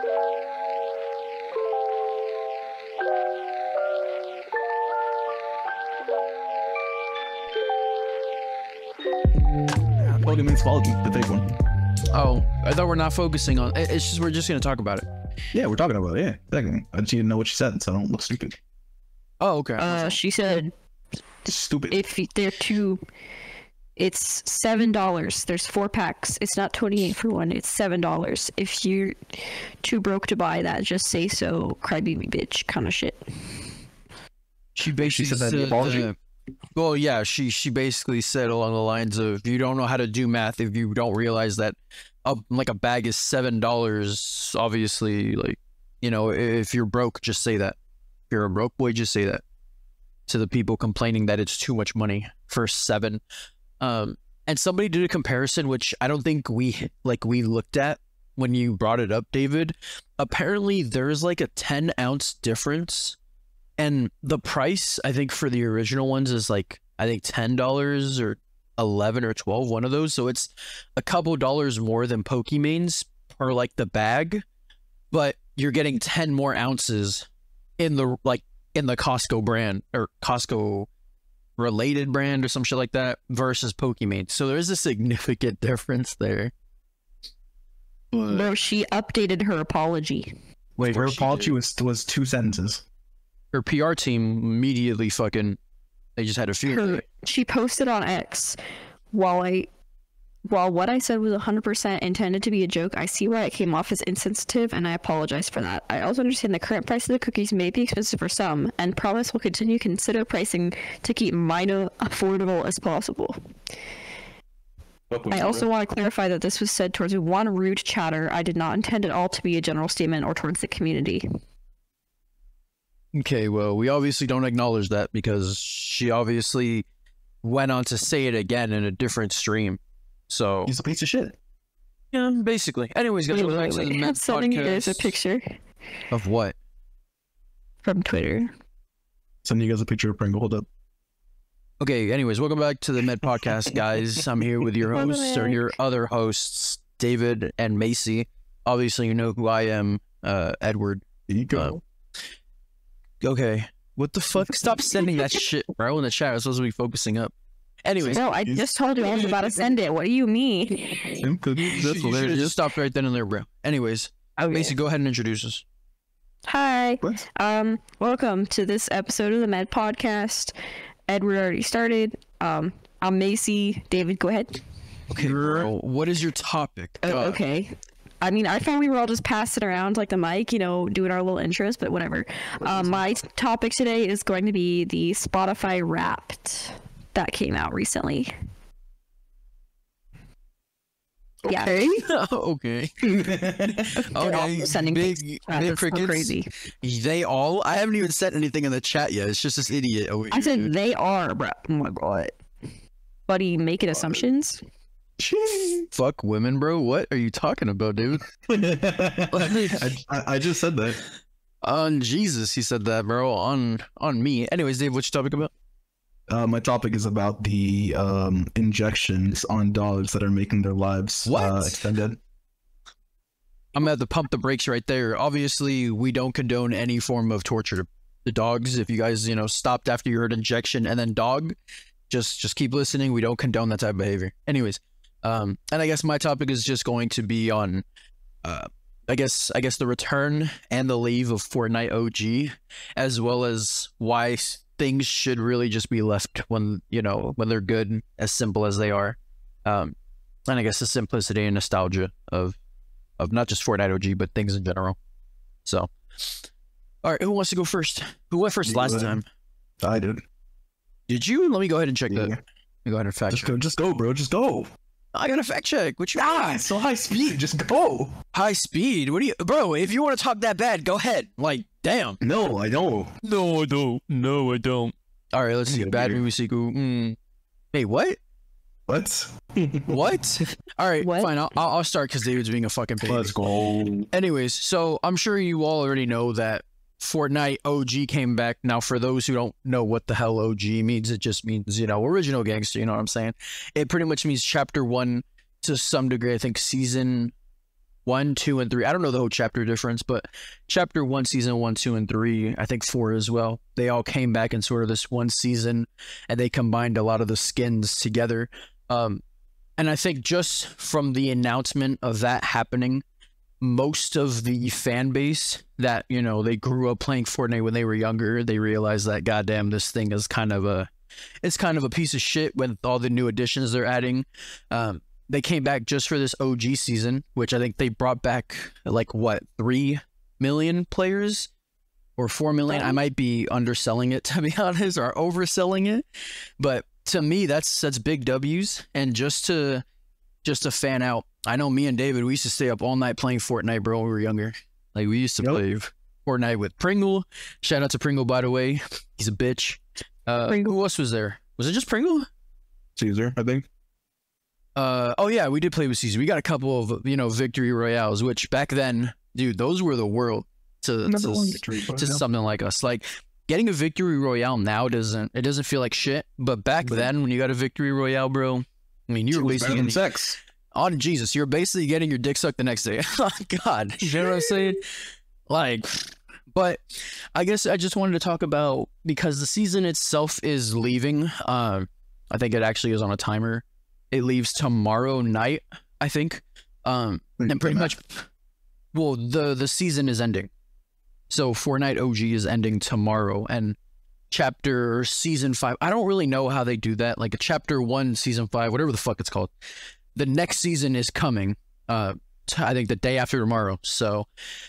Pokimane's fault, the big one. Oh, I thought we're not focusing on it. It's just we're just gonna talk about it. Yeah, we're talking about it. Yeah, exactly. I just need to know what she said, so I don't look stupid. Oh, okay. She said, Stupid. if they're two, it's $7. There's 4 packs. It's not 28 for one. It's $7. If you're too broke to buy that, just say so. Crybaby bitch, kind of shit. She basically said that in the apology? Well, yeah, she basically said along the lines of, if you don't know how to do math, if you don't realize that like a bag is $7, obviously, like, you know, if you're broke, just say that. If you're a broke boy, just say that to the people complaining that it's too much money for 7. And somebody did a comparison, which I don't think we looked at when you brought it up, David. Apparently there's like a 10-ounce difference. And the price, I think, for the original ones is like, I think $10 or 11 or 12, one of those. So it's a couple dollars more than Pokimane's per like the bag, but you're getting 10 more ounces in the Costco brand or Costco related brand or some shit like that versus Pokimane. So there is a significant difference there. No, she updated her apology. Wait, her apology was 2 sentences. Her PR team immediately they just had a few. She posted on X, while what I said was 100% intended to be a joke, I see why it came off as insensitive, and I apologize for that. I also understand the current price of the cookies may be expensive for some, and promise will continue to consider pricing to keep mine affordable as possible. I also want to clarify that this was said towards one rude chatter. I did not intend at all to be a general statement or towards the community. Okay, well, we obviously don't acknowledge that because she obviously went on to say it again in a different stream. So he's a piece of shit. Yeah, basically. Anyways, guys, I'm sending you guys a picture. Of what? From Twitter. Sending you guys a picture of Pringle. Hold up. Okay, anyways, welcome back to the Med Podcast, guys. I'm here with your hosts, or your other hosts, David and Macy. Obviously, you know who I am, Edward. There you go. Okay, what the fuck? Stop sending that shit, bro, in the chat. I was supposed to be focusing up. Anyways. No, I just told you I was about to send it. What do you mean? That's hilarious. Just stopped right then and there, bro. Anyways, okay. Macy, go ahead and introduce us. Hi. What? Welcome to this episode of the Med Podcast. Edward already started. I'm Macy. David, go ahead. Okay, girl, what is your topic? Okay. I mean, I thought we were all just passing around like the mic, you know, doing our little intros, but whatever. My topic today is going to be the Spotify Wrapped that came out recently. Okay. Yeah. Okay. Okay. Sending big crickets. Crazy. They all. I haven't even said anything in the chat yet. It's just this idiot over here. I said they are, bro. Oh my god. Buddy, making assumptions. Fuck women, bro. What are you talking about, dude? I just said that. On Jesus, he said that, bro. On me. Anyways, Dave, what's your topic about? My topic is about the injections on dogs that are making their lives extended. I'm gonna have to pump the brakes right there. Obviously, we don't condone any form of torture to dogs. If you guys, you know, stopped after you heard injection and then dog, just keep listening. We don't condone that type of behavior. Anyways, and I guess my topic is just going to be on, I guess the return and the leave of Fortnite OG, as well as why things should really just be left when they're good, as simple as they are. And I guess the simplicity and nostalgia of not just Fortnite OG, but things in general. So, all right, who wants to go first? Who went first last time? I did. Did you? Let me go ahead and check that. Let me go ahead and fact check. Just go, bro. Just go. I got to fact check. What you it's so high speed. Just go. High speed? What do you... Bro, if you want to talk that bad, go ahead. Like, damn. No, I don't. No, I don't. No, I don't. All right, let's see. Bad movie sequel. Hey, what? What? What? All right, fine. I'll start because David's being a fucking baby. Let's go. Anyways, so I'm sure you all already know that Fortnite OG came back. Now, for those who don't know what the hell OG means, it just means, original gangster, you know what I'm saying? It pretty much means chapter 1 to some degree. I think season 1, 2, and 3. I don't know the whole chapter difference, but chapter 1, season 1, 2, and 3, I think 4 as well. They all came back in sort of this one season, and they combined a lot of the skins together. And I think just from the announcement of that happening, most of the fan base that, you know, they grew up playing Fortnite when they were younger, they realized that, goddamn, this thing is kind of a piece of shit with all the new additions they're adding. They came back just for this OG season, which I think they brought back, like, what, 3 million players? Or 4 million? I might be underselling it, to be honest, or overselling it. But to me, that's big W's. And just to fan out, I know me and David, we used to stay up all night playing Fortnite, bro, when we were younger. Like, we used to play Fortnite with Pringle. Shout out to Pringle, by the way. He's a bitch. Who else was there? Was it just Pringle? Caesar, I think. Oh yeah, we did play with Caesar. We got a couple of, you know, victory royales, which back then, dude, those were the world to something like us. Like, getting a victory royale now doesn't feel like shit. But back then, when you got a victory royale, bro, I mean, you were basically getting sex. On Jesus, you're basically getting your dick sucked the next day. Oh God, you know what I'm saying? Like, but I guess I just wanted to talk about, because the season itself is leaving. I think it actually is on a timer. It leaves tomorrow night, I think. And pretty much, well, the season is ending. So Fortnite OG is ending tomorrow, and season 5, I don't really know how they do that. Like a chapter 1, season 5, whatever the fuck it's called. The next season is coming, I think the day after tomorrow. So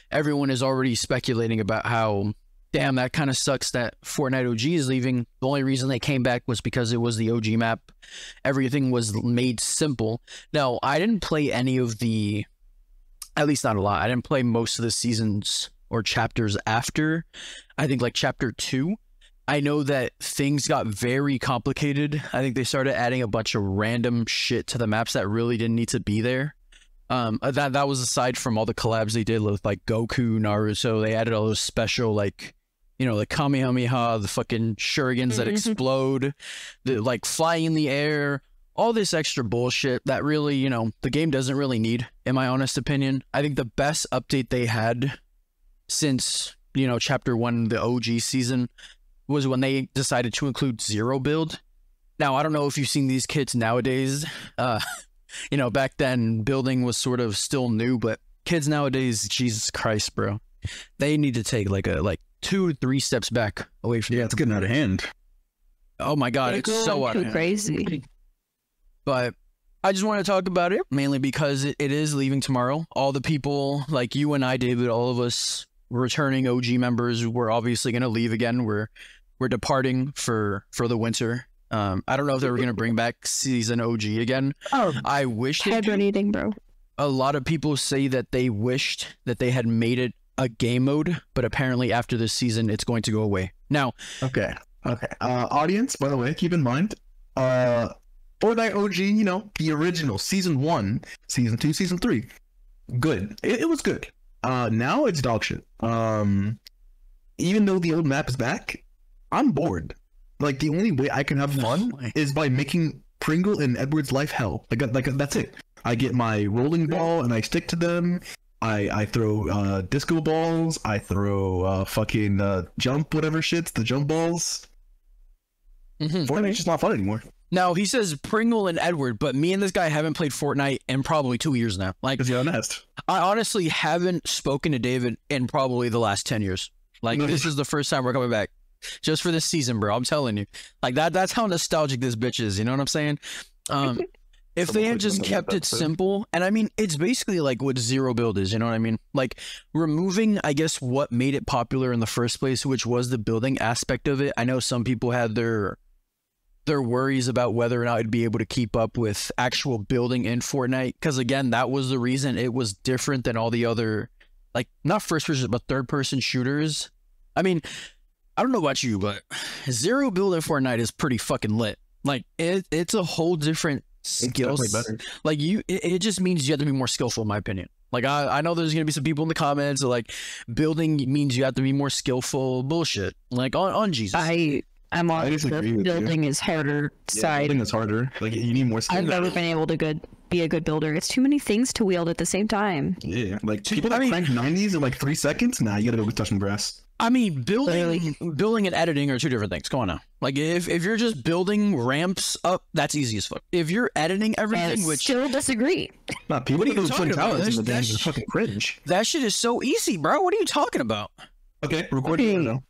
everyone is already speculating about how, damn, that kind of sucks that Fortnite OG is leaving. The only reason they came back was because it was the OG map. Everything was made simple. Now, I didn't play any of the, at least not a lot. I didn't play most of the seasons or chapters after, I think, like chapter 2. I know that things got very complicated. I think they started adding a bunch of random shit to the maps that really didn't need to be there. That was aside from all the collabs they did with, like, Goku, Naruto. They added all those special, like, you know, the Kamehameha, the fucking shurikens that explode, the, like, flying in the air, all this extra bullshit that really, you know, the game doesn't really need, in my honest opinion. I think the best update they had since, you know, chapter 1, the OG season, was when they decided to include zero build. Now, I don't know if you've seen these kids nowadays. You know, back then, building was sort of still new, but kids nowadays, Jesus Christ, bro. They need to take like 2 to 3 steps back away from it's getting out of hand. Oh my God, it's so out of hand. Crazy. But I just want to talk about it, mainly because it is leaving tomorrow. All the people, like you and I, David, all of us returning OG members, we're obviously going to leave again. We're departing for the winter. I don't know if they were going to bring back season OG again. I wish they did. Eating, bro. A lot of people say that they wished that they had made it a game mode, but apparently after this season, it's going to go away. Now, okay. Audience, by the way, keep in mind, Fortnite OG, you know, the original season 1, season 2, season 3, good. It was good. Now it's dog shit. Even though the old map is back, I'm bored. Like, the only way I can have fun is by making Pringle and Edward's life hell. Like that's it. I get my rolling ball and I stick to them. I throw disco balls. I throw fucking jump whatever shits, the jump balls. Fortnite's just not fun anymore. Now, he says Pringle and Edward, but me and this guy haven't played Fortnite in probably 2 years now. Like, you're honest. I honestly haven't spoken to David in probably the last 10 years. Like, this is the first time we're coming back. Just for this season, bro. I'm telling you. Like, that's how nostalgic this bitch is. You know what I'm saying? If they had just kept it simple, and I mean, it's basically like what zero build is, you know what I mean? Like, removing, I guess, what made it popular in the first place, which was the building aspect of it. I know some people had their worries about whether or not it'd be able to keep up with actual building in Fortnite, because again, that was the reason it was different than all the other, like, not first person but third person shooters. I mean, I don't know about you, but zero build in Fortnite is pretty fucking lit. Like, it's a whole different skill. Like, it just means you have to be more skillful, in my opinion. Like, I know there's gonna be some people in the comments that, like, building means you have to be more skillful. Bullshit. Like, on Jesus. I'm on the building is harder side. Building is harder. Like, you need more skill. I've never been able to be a good builder. It's too many things to wield at the same time. Yeah, like people that crank 90s in like 3 seconds. Nah, you gotta go touching grass. I mean, building and editing are two different things. Come on now. Like, if you're just building ramps up, that's easy as fuck. If you're editing everything, which still disagree. Nah, people What are you that do talking Twin about? Towers in the That's- games are fucking cringe. that shit is so easy, bro. What are you talking about? Okay, recording right now.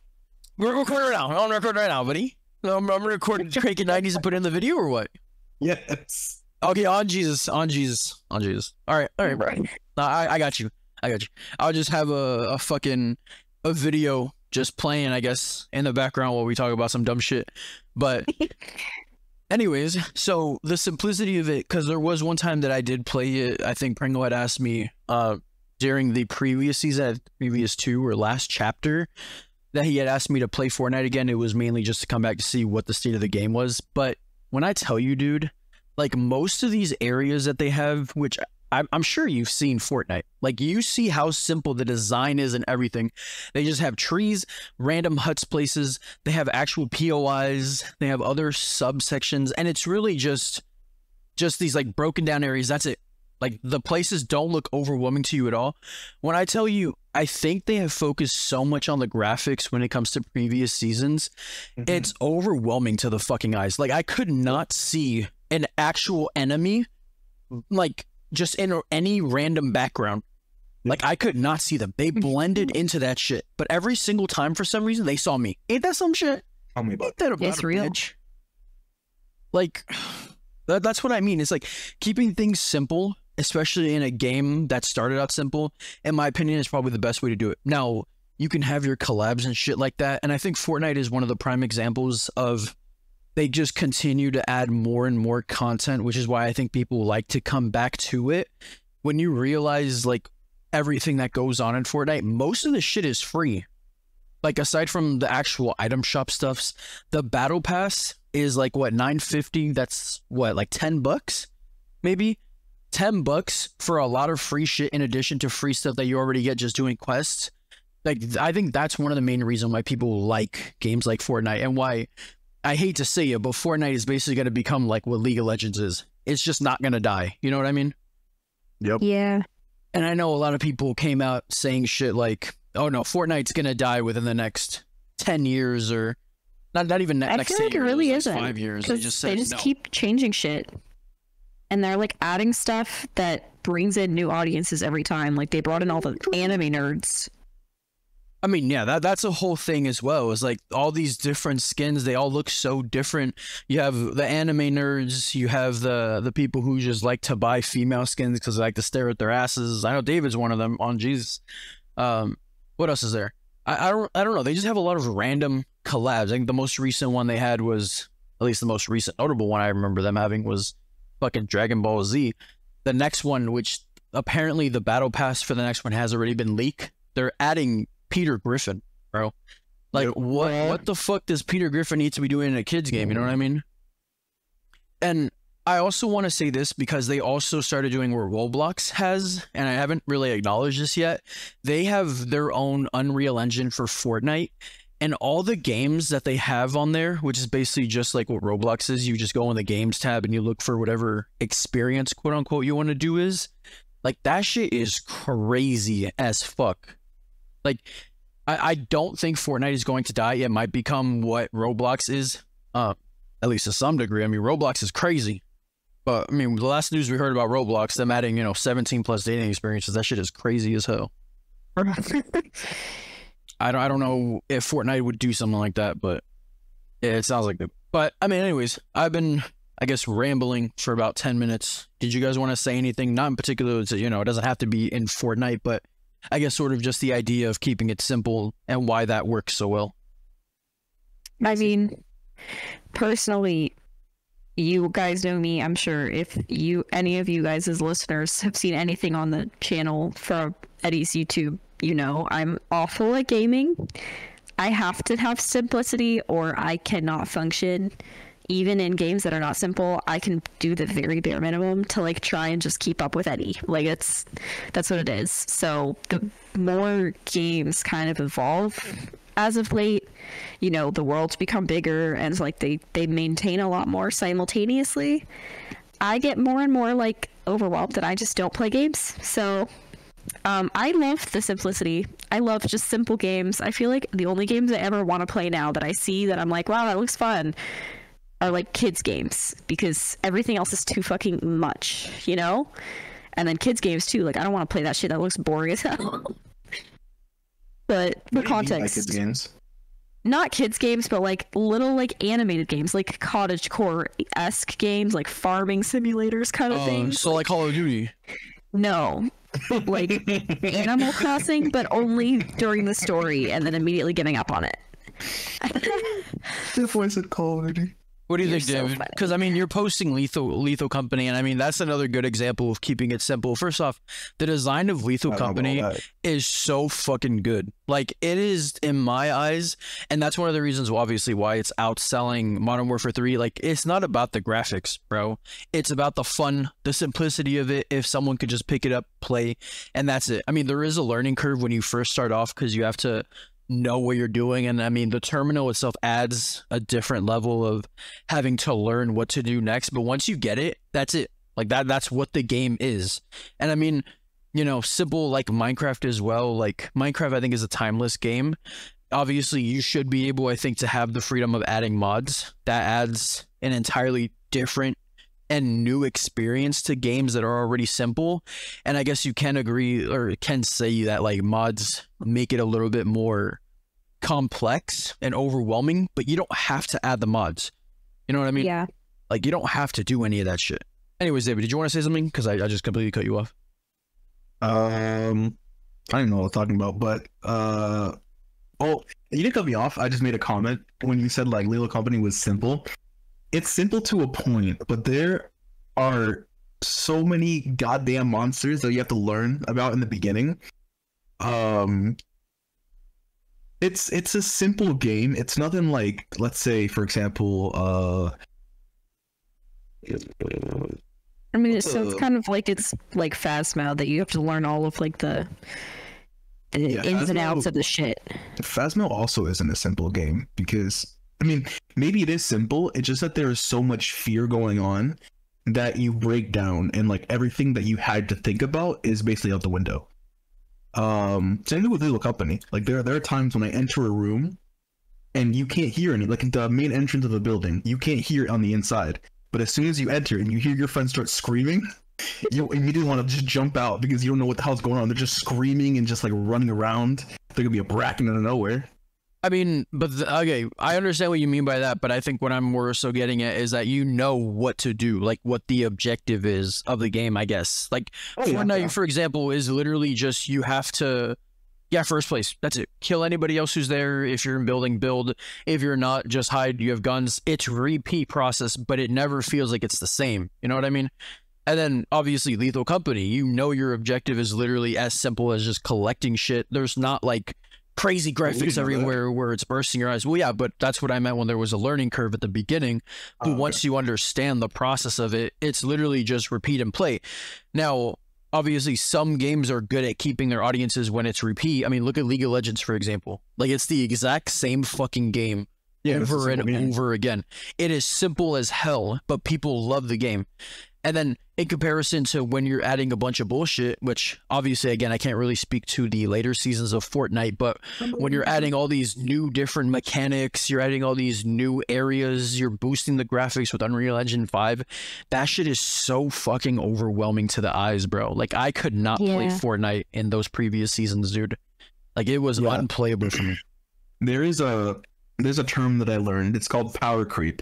We're recording right now. I'm on record right now, buddy. I'm recording cranking 90s and put it in the video or what? Yeah, it's Okay, on Jesus. All right, bro. Nah, I got you. I'll just have a fucking video just playing, I guess, in the background while we talk about some dumb shit. But anyways, so the simplicity of it, because there was one time that I did play it. I think Pringle had asked me during the previous season, previous 2 or last chapter, that he had asked me to play Fortnite again. It was mainly just to come back to see what the state of the game was. But when I tell you, dude, like most of these areas that they have, which I'm sure you've seen Fortnite, like you see how simple the design is and everything. They just have trees, random huts places. They have actual POIs. They have other subsections. And it's really just these like broken down areas. That's it. Like the places don't look overwhelming to you at all. When I tell you, I think they have focused so much on the graphics when it comes to previous seasons. It's overwhelming to the fucking eyes. Like I could not see an actual enemy, like just in any random background. Like I could not see them. They blended into that shit. But every single time, for some reason, they saw me. Ain't that some shit? tell me about Ain't that about It's a real. bitch? Like that's what I mean. It's like keeping things simple, especially in a game that started out simple, in my opinion, is probably the best way to do it. Now, you can have your collabs and shit like that, and I think Fortnite is one of the prime examples of they just continue to add more and more content, which is why I think people like to come back to it. When you realize, like, everything that goes on in Fortnite, most of the shit is free. Like, aside from the actual item shop stuffs, the battle pass is like, what, $9.50? That's, what, like $10? Maybe? $10 for a lot of free shit in addition to free stuff that you already get just doing quests. Like, I think that's one of the main reasons why people like games like Fortnite, and why, I hate to say it, but Fortnite is basically going to become like what League of Legends is. It's just not going to die. You know what I mean? Yep. Yeah. And I know a lot of people came out saying shit like, oh no, Fortnite's going to die within the next 10 years, or not even I next feel 10 like it years, really next isn't. 5 years. They 'Cause just they said just no. keep changing shit. And they're like adding stuff that brings in new audiences every time. Like they brought in all the anime nerds. I mean, yeah, that's a whole thing as well. It's like all these different skins, they all look so different. You have the anime nerds, you have the people who just like to buy female skins because they like to stare at their asses. I know David's one of them on Jesus. What else is there? I don't know. They just have a lot of random collabs. I think the most recent one they had was, at least the most recent notable one I remember them having, was fucking Dragon Ball Z. The next one, which apparently the battle pass for the next one has already been leaked, they're adding Peter Griffin, bro. Like, Yep. what the fuck does Peter Griffin need to be doing in a kid's game? You know what I mean? And I also want to say this because they also started doing what Roblox has, and I haven't really acknowledged this yet. They have their own Unreal Engine for Fortnite, and all the games that they have on there, which is basically just like what Roblox is, you just go in the games tab and you look for whatever experience, quote unquote, you want to do is. Like, that shit is crazy as fuck. Like, I don't think Fortnite is going to die. It might become what Roblox is, at least to some degree. I mean, Roblox is crazy. But, I mean, the last news we heard about Roblox, them adding, 17 plus dating experiences, that shit is crazy as hell. I don't know if Fortnite would do something like that, but it sounds like it. But, I mean, anyways, I've been, I guess, rambling for about 10 minutes. Did you guys want to say anything? Not in particular, it doesn't have to be in Fortnite, but I guess sort of just the idea of keeping it simple and why that works so well. I mean, personally, you guys know me. I'm sure if any of you guys as listeners have seen anything on the channel from Eddie's YouTube, I'm awful at gaming. I have to have simplicity or I cannot function. Even in games that are not simple, I can do the very bare minimum to like try and just keep up with Eddie. Like that's what it is. So the more games kind of evolve as of late, the world's become bigger and it's like they maintain a lot more simultaneously. I get more and more like overwhelmed and I just don't play games. So I love the simplicity. I love just simple games. I feel like the only games I ever want to play now that I see that I'm like, wow, that looks fun, are like kids games, because everything else is too fucking much, you know? And then kids games too. Like, I don't want to play that shit. That looks boring as hell. But for context, kids games? Not kids games, but like little like animated games, like cottagecore-esque games, like farming simulators kind of things. So like Call of Duty. No, like Animal Crossing, but only during the story and then immediately giving up on it. The voice said Call of Duty. What do you You're think, so David? funny. Because I mean, you're posting Lethal Company, and I mean that's another good example of keeping it simple. First off, the design of Lethal Company is so fucking good. Like, it is in my eyes, and that's one of the reasons, obviously, why it's outselling Modern Warfare 3. Like, it's not about the graphics, bro. It's about the fun, the simplicity of it. If someone could just pick it up, play, and that's it. I mean, there is a learning curve when you first start off because you have to know what you're doing, and I mean the terminal itself adds a different level of having to learn what to do next, but once you get it, that's it. Like that's what the game is. And I mean, you know, simple like Minecraft as well. Like Minecraft I think is a timeless game. Obviously you should be able, I think, to have the freedom of adding mods. That adds an entirely different and new experience to games that are already simple. And I guess you can agree or can say that like mods make it a little bit more complex and overwhelming, but you don't have to add the mods. You know what I mean? Yeah. Like, you don't have to do any of that shit. Anyways, David, did you want to say something? Because I just completely cut you off. I don't know what I'm talking about, but oh, you didn't cut me off. I just made a comment when you said like Lethal Company was simple. It's simple to a point, but there are so many goddamn monsters that you have to learn about in the beginning. It's a simple game. It's nothing like, let's say, for example, I mean, it's kind of like it's like Phasmo, that you have to learn all of like the ins and outs of the shit. Phasmo also isn't a simple game because, I mean, maybe it is simple. It's just that there is so much fear going on that you break down, and like everything that you had to think about is basically out the window. Same thing with Lethal Company. Like there are times when I enter a room and you can't hear any, like the main entrance of the building, you can't hear it on the inside. But as soon as you enter and you hear your friends start screaming, you immediately want to just jump out because you don't know what the hell's going on. They're just screaming and just like running around. There could be a bracken out of nowhere. I mean, but okay, I understand what you mean by that, but I think what I'm more so getting at is that you know what to do, like what the objective is of the game, I guess. Like Fortnite, for example, is literally just you have to, first place. That's it. Kill anybody else who's there. If you're in building, build. If you're not, just hide. You have guns. It's repeat process, but it never feels like it's the same. You know what I mean? And then obviously Lethal Company, you know your objective is literally as simple as just collecting shit. There's not like crazy graphics everywhere where it's bursting your eyes. Well, yeah, but that's what I meant when there was a learning curve at the beginning. But once you understand the process of it, it's literally just repeat and play. Now, obviously, some games are good at keeping their audiences when it's repeat. I mean, look at League of Legends, for example. Like, it's the exact same fucking game over and over again. It is simple as hell, but people love the game. And then in comparison to when you're adding a bunch of bullshit, which obviously, again, I can't really speak to the later seasons of Fortnite, but when you're adding all these new different mechanics, you're adding all these new areas, you're boosting the graphics with Unreal Engine 5, that shit is so fucking overwhelming to the eyes, bro. Like, I could not play Fortnite in those previous seasons, dude. Like, it was unplayable for me. There's a term that I learned. It's called power creep.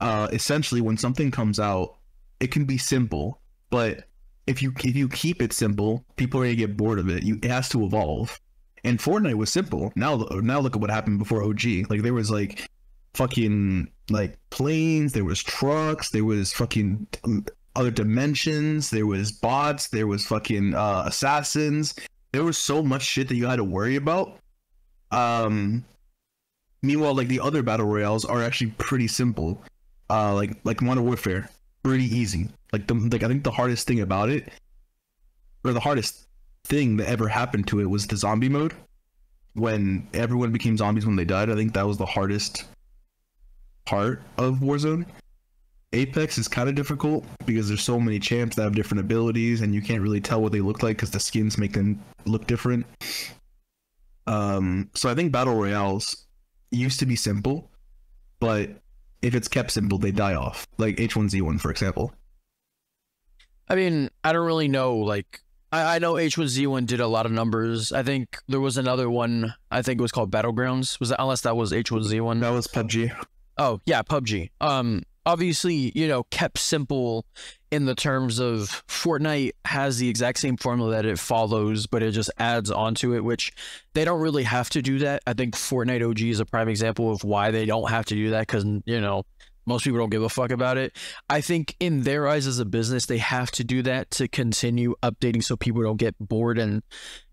Essentially, when something comes out, it can be simple, but if you keep it simple, people are gonna get bored of it. It has to evolve. And Fortnite was simple. Now look at what happened before OG. Like, there was like fucking like planes, there was trucks, there was fucking other dimensions, there was bots, there was fucking assassins. There was so much shit that you had to worry about. Meanwhile, like the other battle royales are actually pretty simple. Like Modern Warfare. Pretty easy. I think the hardest thing about it, or the hardest thing that ever happened to it, was the zombie mode. When everyone became zombies when they died, I think that was the hardest part of Warzone. Apex is kind of difficult because there's so many champs that have different abilities, and you can't really tell what they look like because the skins make them look different. So I think battle royales used to be simple, but if it's kept simple, they die off. Like H1Z1, for example. I mean, I don't really know. Like, I know H1Z1 did a lot of numbers. I think there was another one. I think it was called Battlegrounds. Was that, unless that was H1Z1? That was PUBG. Oh yeah, PUBG. Obviously, you know, kept simple in the terms of Fortnite has the exact same formula that it follows, but it just adds onto it, which they don't really have to do that. I think Fortnite OG is a prime example of why they don't have to do that, because, you know, most people don't give a fuck about it. I think in their eyes as a business, they have to do that to continue updating so people don't get bored and,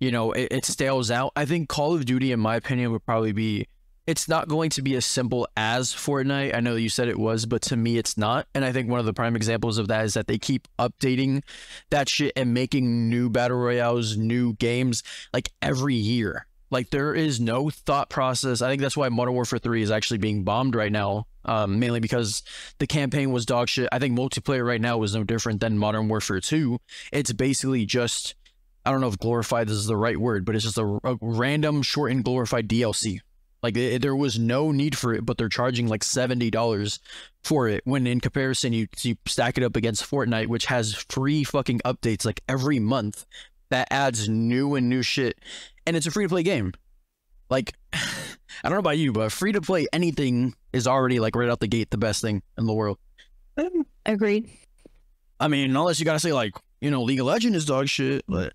you know, it stales out. I think Call of Duty, in my opinion, would probably be, it's not going to be as simple as Fortnite. I know you said it was, but to me, it's not. And I think one of the prime examples of that is that they keep updating that shit and making new battle royales, new games, like every year. Like, there is no thought process. I think that's why Modern Warfare 3 is actually being bombed right now, mainly because the campaign was dog shit. I think multiplayer right now is no different than Modern Warfare 2. It's basically just, I don't know if glorified is the right word, but it's just a random shortened glorified DLC. Like, there was no need for it, but they're charging like $70 for it, when in comparison, you stack it up against Fortnite, which has free fucking updates like every month that adds new shit, and it's a free-to-play game. Like, I don't know about you, but free-to-play anything is already, like, right out the gate the best thing in the world. Agreed. I mean, unless you gotta say, like, you know, League of Legends is dog shit, but...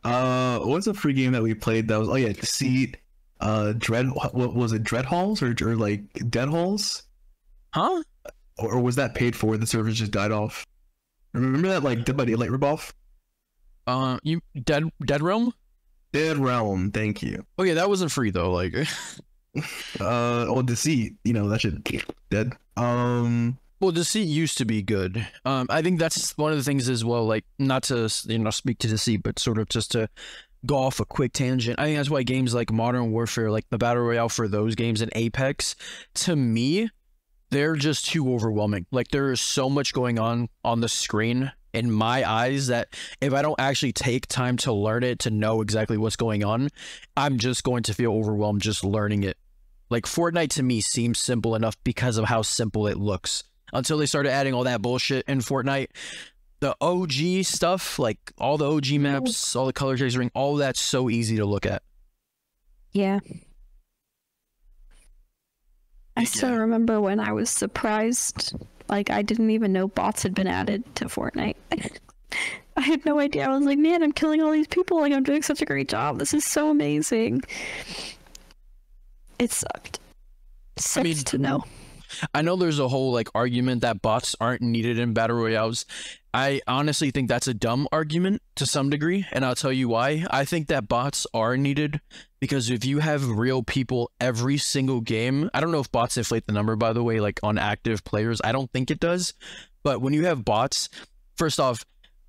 What's a free game that we played that was, oh yeah, Deceit, what was it, Dread Halls or like Dead Halls? Huh? Or was that paid for? The servers just died off. Remember that, like, Dead by Daylight ripoff? You Dead Realm? Dead Realm, thank you. Oh yeah, that wasn't free though, like... Oh, Deceit, you know, that shit dead. Well, Deceit used to be good. I think that's one of the things as well, like, not to, you know, speak to Deceit, but sort of just to go off a quick tangent. I think that's why games like Modern Warfare, like the Battle Royale for those games, and Apex, to me, they're just too overwhelming. Like, there is so much going on the screen in my eyes that if I don't actually take time to learn it, to know exactly what's going on, I'm just going to feel overwhelmed just learning it. Like, Fortnite to me seems simple enough because of how simple it looks. Until they started adding all that bullshit in Fortnite. The OG stuff, like all the OG maps, all the color chasing, all that's so easy to look at. Yeah. I still remember when I was surprised, like, I didn't even know bots had been added to Fortnite. I had no idea. I was like, man, I'm killing all these people. Like, I'm doing such a great job. This is so amazing. It sucked. Sucks to know. I know there's a whole, like, argument that bots aren't needed in battle royales. I honestly think that's a dumb argument to some degree, and I'll tell you why. I think that bots are needed because if you have real people every single game, I don't know if bots inflate the number, by the way, like on active players. I don't think it does, but when you have bots, first off,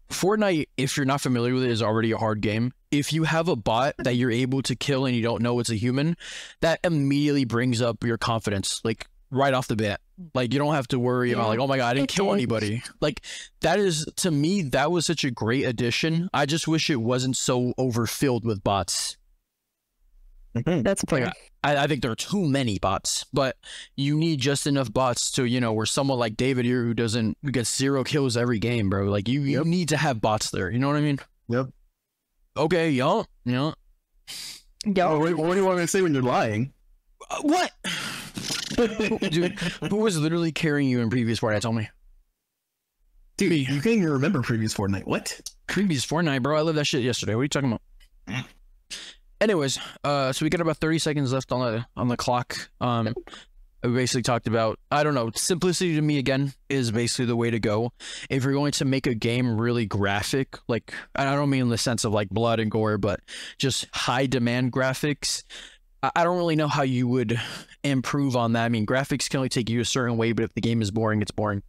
Fortnite, if you're not familiar with it, is already a hard game. If you have a bot that you're able to kill and you don't know it's a human, that immediately brings up your confidence, like, right off the bat. Like, you don't have to worry about, like, oh my god, I didn't kill anybody. Like, that is, to me, that was such a great addition. I just wish it wasn't so overfilled with bots. That's fair. Like, I think there are too many bots, but you need just enough bots to, you know, where someone like David here who gets 0 kills every game, bro. Like, you need to have bots there. You know what I mean? Yep. Okay, yeah. Oh, wait, what do you want me to say when you're lying? What? Dude, who was literally carrying you in previous Fortnite? Tell me. Dude, you can't even remember previous Fortnite. What? Previous Fortnite, bro. I lived that shit yesterday. What are you talking about? Anyways, so we got about 30 seconds left on the clock. We basically talked about, I don't know, simplicity to me, again, is basically the way to go. If you're going to make a game really graphic, like, I don't mean in the sense of, like, blood and gore, but just high demand graphics, I don't really know how you would improve on that. I mean, graphics can only take you a certain way, but if the game is boring, it's boring.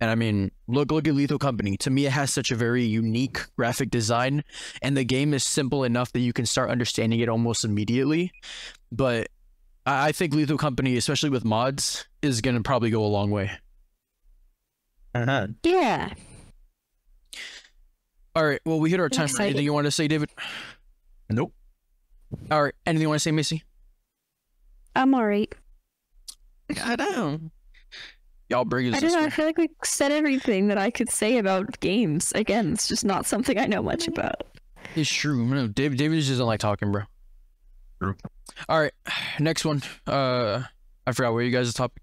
And I mean, look at Lethal Company. To me, it has such a very unique graphic design, and the game is simple enough that you can start understanding it almost immediately. But I think Lethal Company, especially with mods, is going to probably go a long way. Yeah. All right. Well, we hit our time. excited. Anything you want to say, David? Nope. All right. Anything you want to say, Macy? I'm alright. I don't. Y'all bring us I this don't know. I way. feel like we said everything that I could say about games. Again, it's just not something I know much about. It's true. No, David just doesn't like talking, bro. True. All right. Next one. I forgot what you guys' topic.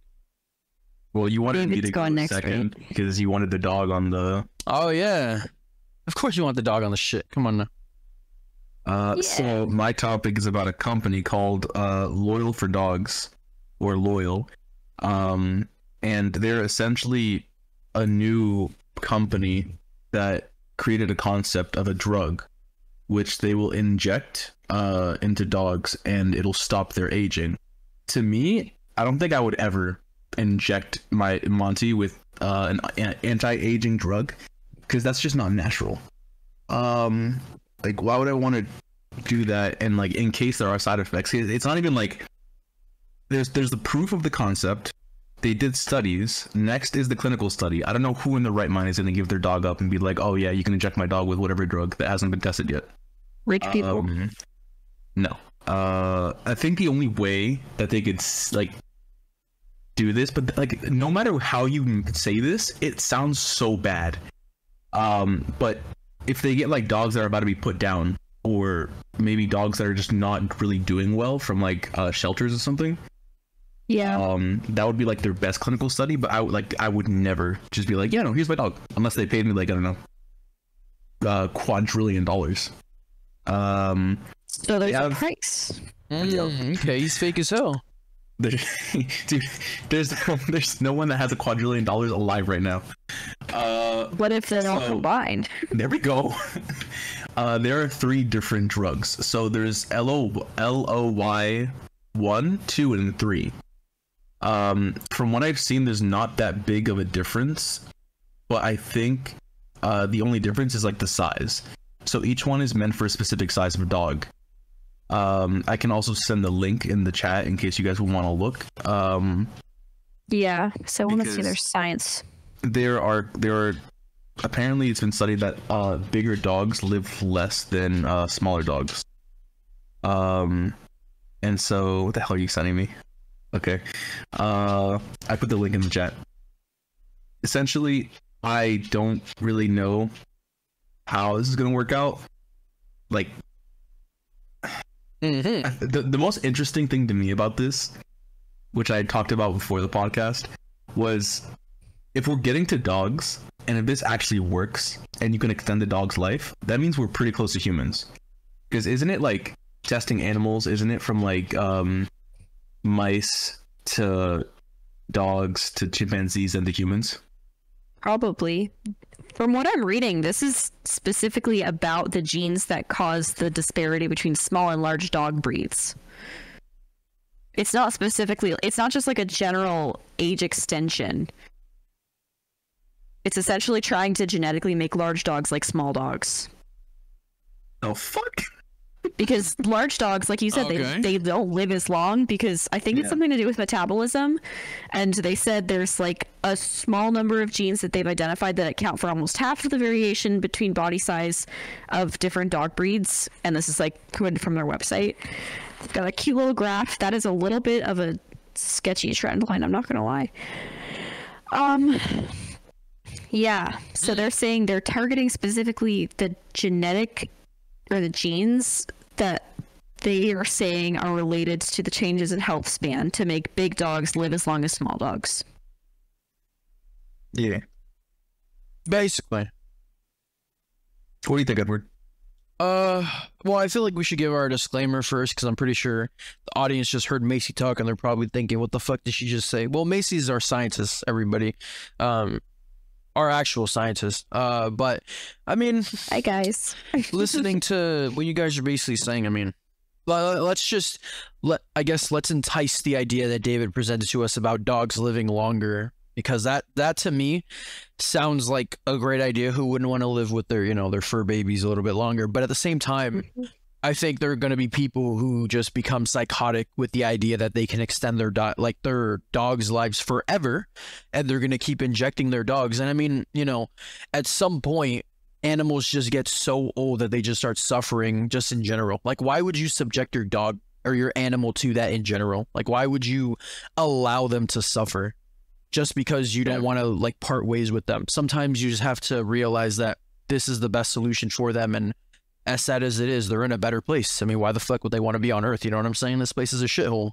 Well, you wanted me David's to go going next, second because you wanted the dog on the. Oh yeah. Of course you want the dog on the shit. Come on now. Yeah. So my topic is about a company called Loyal for Dogs, or Loyal, and they're essentially a new company that created a concept of a drug, which they will inject into dogs, and it'll stop their aging. To me, I don't think I would ever inject my Monty with an anti-aging drug, because that's just not natural. Like, why would I want to do that? And like, in case there are side effects, it's not even like there's the proof of the concept. They did studies. Next is the clinical study. I don't know who in their right mind is going to give their dog up and be like, oh yeah, you can inject my dog with whatever drug that hasn't been tested yet. Rich people. No. I think the only way that they could like do this, but like, no matter how you say this, it sounds so bad. But if they get like dogs that are about to be put down, or maybe dogs that are just not really doing well from like shelters or something, Yeah. that would be like their best clinical study. But I would never just be like, yeah, no, here's my dog, unless they paid me like, I don't know, quadrillion dollars. So there's yeah. a price. Okay, he's fake as hell. Dude, there's no one that has a quadrillion dollars alive right now. What if they're all combined? There we go. There are 3 different drugs. So there's LOY 1, 2, and 3. From what I've seen, there's not that big of a difference, but I think the only difference is like the size. So each one is meant for a specific size of a dog. I can also send the link in the chat in case you guys would want to look. Yeah. So I want to see Because- their science. There are apparently it's been studied that bigger dogs live less than smaller dogs. And so what the hell are you sending me? Okay. I put the link in the chat. Essentially, I don't really know how this is gonna work out. Like, the most interesting thing to me about this, which I had talked about before the podcast, was if we're getting to dogs, and if this actually works, and you can extend the dog's life, that means we're pretty close to humans. Because isn't it like testing animals? Isn't it from like mice to dogs to chimpanzees and to humans? Probably. From what I'm reading, this is specifically about the genes that cause the disparity between small and large dog breeds. It's not specifically, it's not just like a general age extension. It's essentially trying to genetically make large dogs like small dogs. Oh fuck! Because large dogs, like you said, Okay. they don't live as long because I think it's Yeah. something to do with metabolism. And they said there's like a small number of genes that they've identified that account for almost half of the variation between body size of different dog breeds. And this is like coming from their website. They've got a cute little graph. That is a little bit of a sketchy trend line, I'm not gonna lie. Yeah, so they're saying they're targeting specifically the genetic or the genes that they are saying are related to the changes in health span to make big dogs live as long as small dogs. Yeah. Basically. What do you think, Edward? Well, I feel like we should give our disclaimer first because I'm pretty sure the audience just heard Macy talk and they're probably thinking, what the fuck did she just say? Well, Macy's our scientist, everybody. Our actual scientist. But I mean, Hi guys. listening to what you guys are basically saying, I mean, let's entice the idea that David presented to us about dogs living longer, because that to me sounds like a great idea. Who wouldn't want to live with their, their fur babies a little bit longer? But at the same time, I think there are going to be people who just become psychotic with the idea that they can extend their their dogs' lives forever, and they're going to keep injecting their dogs. And I mean, you know, at some point, animals just get so old that they just start suffering just in general. Like, why would you subject your dog or your animal to that in general? Like, why would you allow them to suffer just because you don't want to like part ways with them? Sometimes you just have to realize that this is the best solution for them, and as sad as it is, they're in a better place. I mean, why the fuck would they want to be on Earth? You know what I'm saying? This place is a shithole.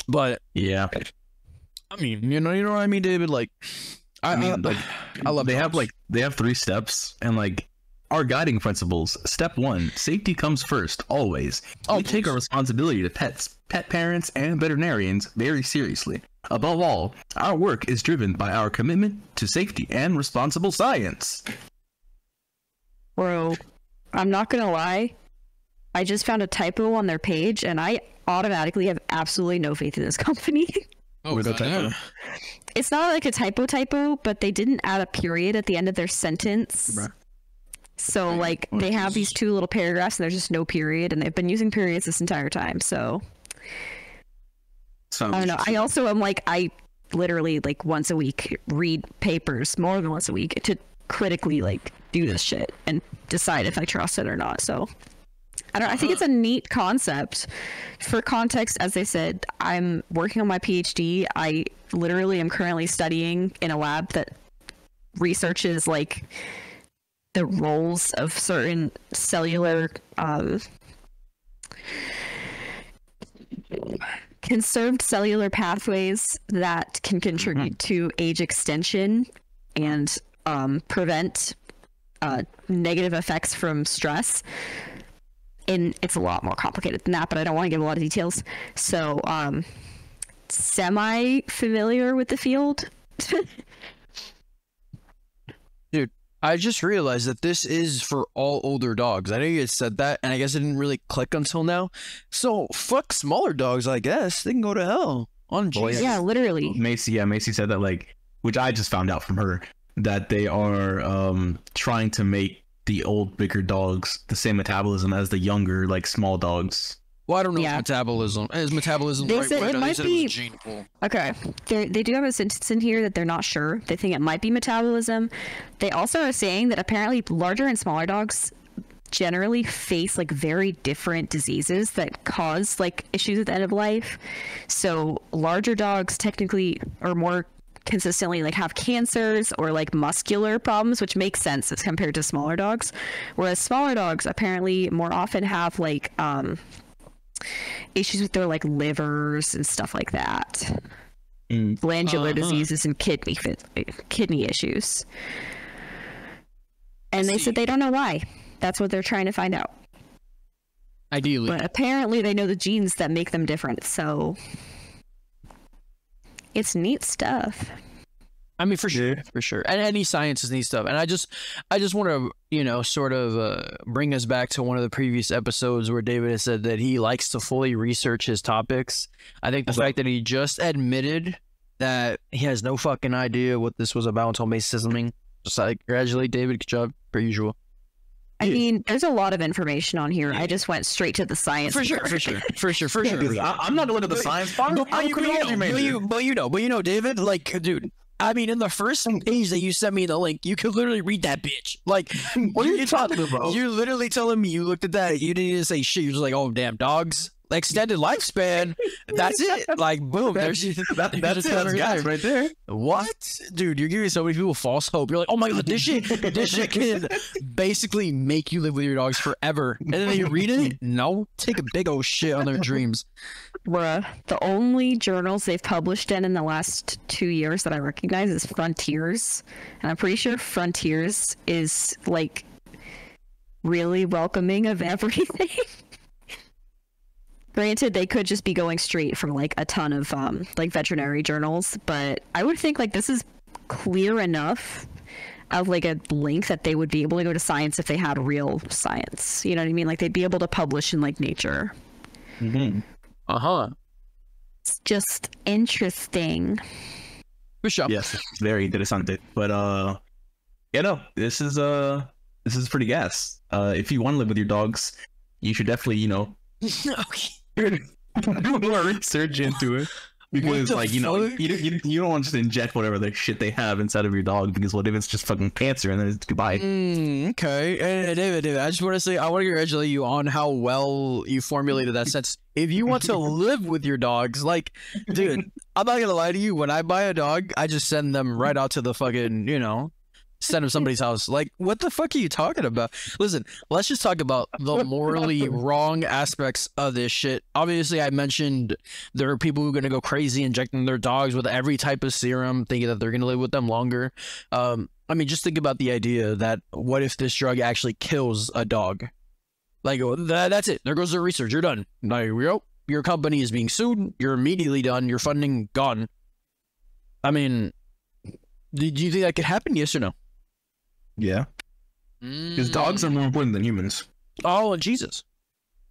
But yeah, I mean, you know what I mean, David? Like, I mean, like, I love. They have 3 steps, and like our guiding principles. Step 1: safety comes first, always. We take our responsibility to pets, pet parents, and veterinarians very seriously. Above all, our work is driven by our commitment to safety and responsible science. Bro, I'm not gonna lie. I just found a typo on their page, and I automatically have absolutely no faith in this company. Oh, typo? It's not like a typo, but they didn't add a period at the end of their sentence. Bruh. So, like, they have these 2 little paragraphs, and there's just no period, and they've been using periods this entire time, so... I don't know. I also am like, I literally, like, once a week read papers, more than once a week, to critically, like, do this shit and decide if I trust it or not. So I think it's a neat concept. For context, as I said, I'm working on my PhD. I literally am currently studying in a lab that researches like the roles of certain cellular conserved cellular pathways that can contribute to age extension and prevent negative effects from stress. And it's a lot more complicated than that, but I don't want to give a lot of details. So, semi-familiar with the field. Dude, I just realized that this is for all older dogs. I know you had said that, and I guess it didn't really click until now. So, fuck smaller dogs, I guess. They can go to hell. On Jesus. Yeah, literally. Macy said that, like, which I just found out from her, that they are trying to make the old, bigger dogs the same metabolism as the younger, like, small dogs. Well, I don't know metabolism. Is metabolism They right said word? it No, they might said it was be- a gene pool. Okay, they do have a sentence in here that they're not sure. They think it might be metabolism. They also are saying that apparently larger and smaller dogs generally face like very different diseases that cause like issues at the end of life. So larger dogs technically are more consistently like have cancers or like muscular problems, which makes sense as compared to smaller dogs, whereas smaller dogs apparently more often have like issues with their like livers and stuff like that, glandular diseases and kidney issues. And they said they don't know why. That's what they're trying to find out. Ideally. But apparently they know the genes that make them different, so it's neat stuff. I mean, for sure, for sure. And any science is neat stuff. And I just want to, you know, sort of bring us back to one of the previous episodes where David has said that he likes to fully research his topics. I think the fact that he just admitted that he has no fucking idea what this was about until Macy says something. Just like, congratulate David, good job, per usual. I mean, there's a lot of information on here. I just went straight to the science. For sure. I'm not going to the science part. But you know, David, like, dude, I mean, in the first page that you sent me the link, you could literally read that bitch. Like, What are you talking about? You're literally telling me you looked at that, you didn't even say shit. You're just like, oh, damn, dogs, extended lifespan. That's it. Like, boom. That's it. That's guys right there. What? Dude, you're giving so many people false hope. You're like, oh my god, this shit can basically make you live with your dogs forever. And then you read it? No. Take a big old shit on their dreams. Bruh, the only journals they've published in the last 2 years that I recognize is Frontiers. And I'm pretty sure Frontiers is, like, really welcoming of everything. Granted, they could just be going straight from, like, a ton of, like, veterinary journals. But I would think, like, this is clear enough of, like, a link that they would be able to go to science if they had real science. You know what I mean? Like, they'd be able to publish in, like, Nature. Mm-hmm. Uh-huh. It's just interesting. For sure. Yes, it's very interesante. But yeah, no, this is this is pretty gas. If you want to live with your dogs, you should definitely, you know, Okay. do more research into it. Because, like, you know, fuck? you don't want to just inject whatever the shit they have inside of your dog, because what if it's just fucking cancer and then it's goodbye? Okay. David, I just want to say, I want to congratulate you on how well you formulated that sentence. If you want to live with your dogs, like, dude, I'm not going to lie to you. When I buy a dog, I just send them right out to the fucking, you know, send them somebody's house. Like, what the fuck are you talking about? Listen, let's just talk about the morally wrong aspects of this shit. Obviously, I mentioned there are people who are going to go crazy injecting their dogs with every type of serum, thinking that they're going to live with them longer. I mean, just think about the idea that what if this drug actually kills a dog? Like, that's it. There goes the research. You're done. Now, your company is being sued. You're immediately done. Your funding gone. I mean, do you think that could happen? Yes or no? Yeah. Because dogs are more important than humans. Oh, Jesus.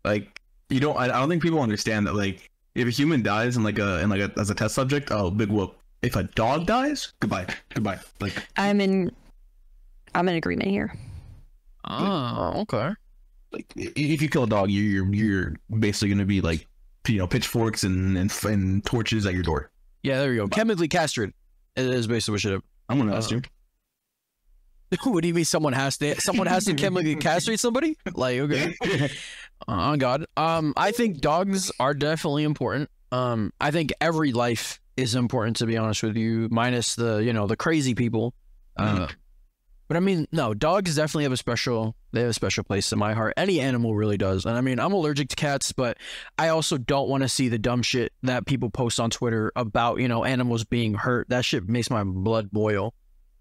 Like, I don't think people understand that, like, if a human dies as a test subject, oh, big whoop. If a dog dies, goodbye. Like, I'm in agreement here. Oh, okay. like, if you kill a dog, you're basically gonna be like, you know, pitchforks and torches at your door. Yeah, there you go. Chemically castrated is basically what should have. I'm gonna ask you. What do you mean someone has to chemically castrate somebody? Like, okay. Oh God. I think dogs are definitely important. I think every life is important, to be honest with you, minus the, you know, the crazy people. But I mean, no, dogs definitely have a special place in my heart. Any animal really does. And I mean, I'm allergic to cats, but I also don't want to see the dumb shit that people post on Twitter about, you know, animals being hurt. That shit makes my blood boil.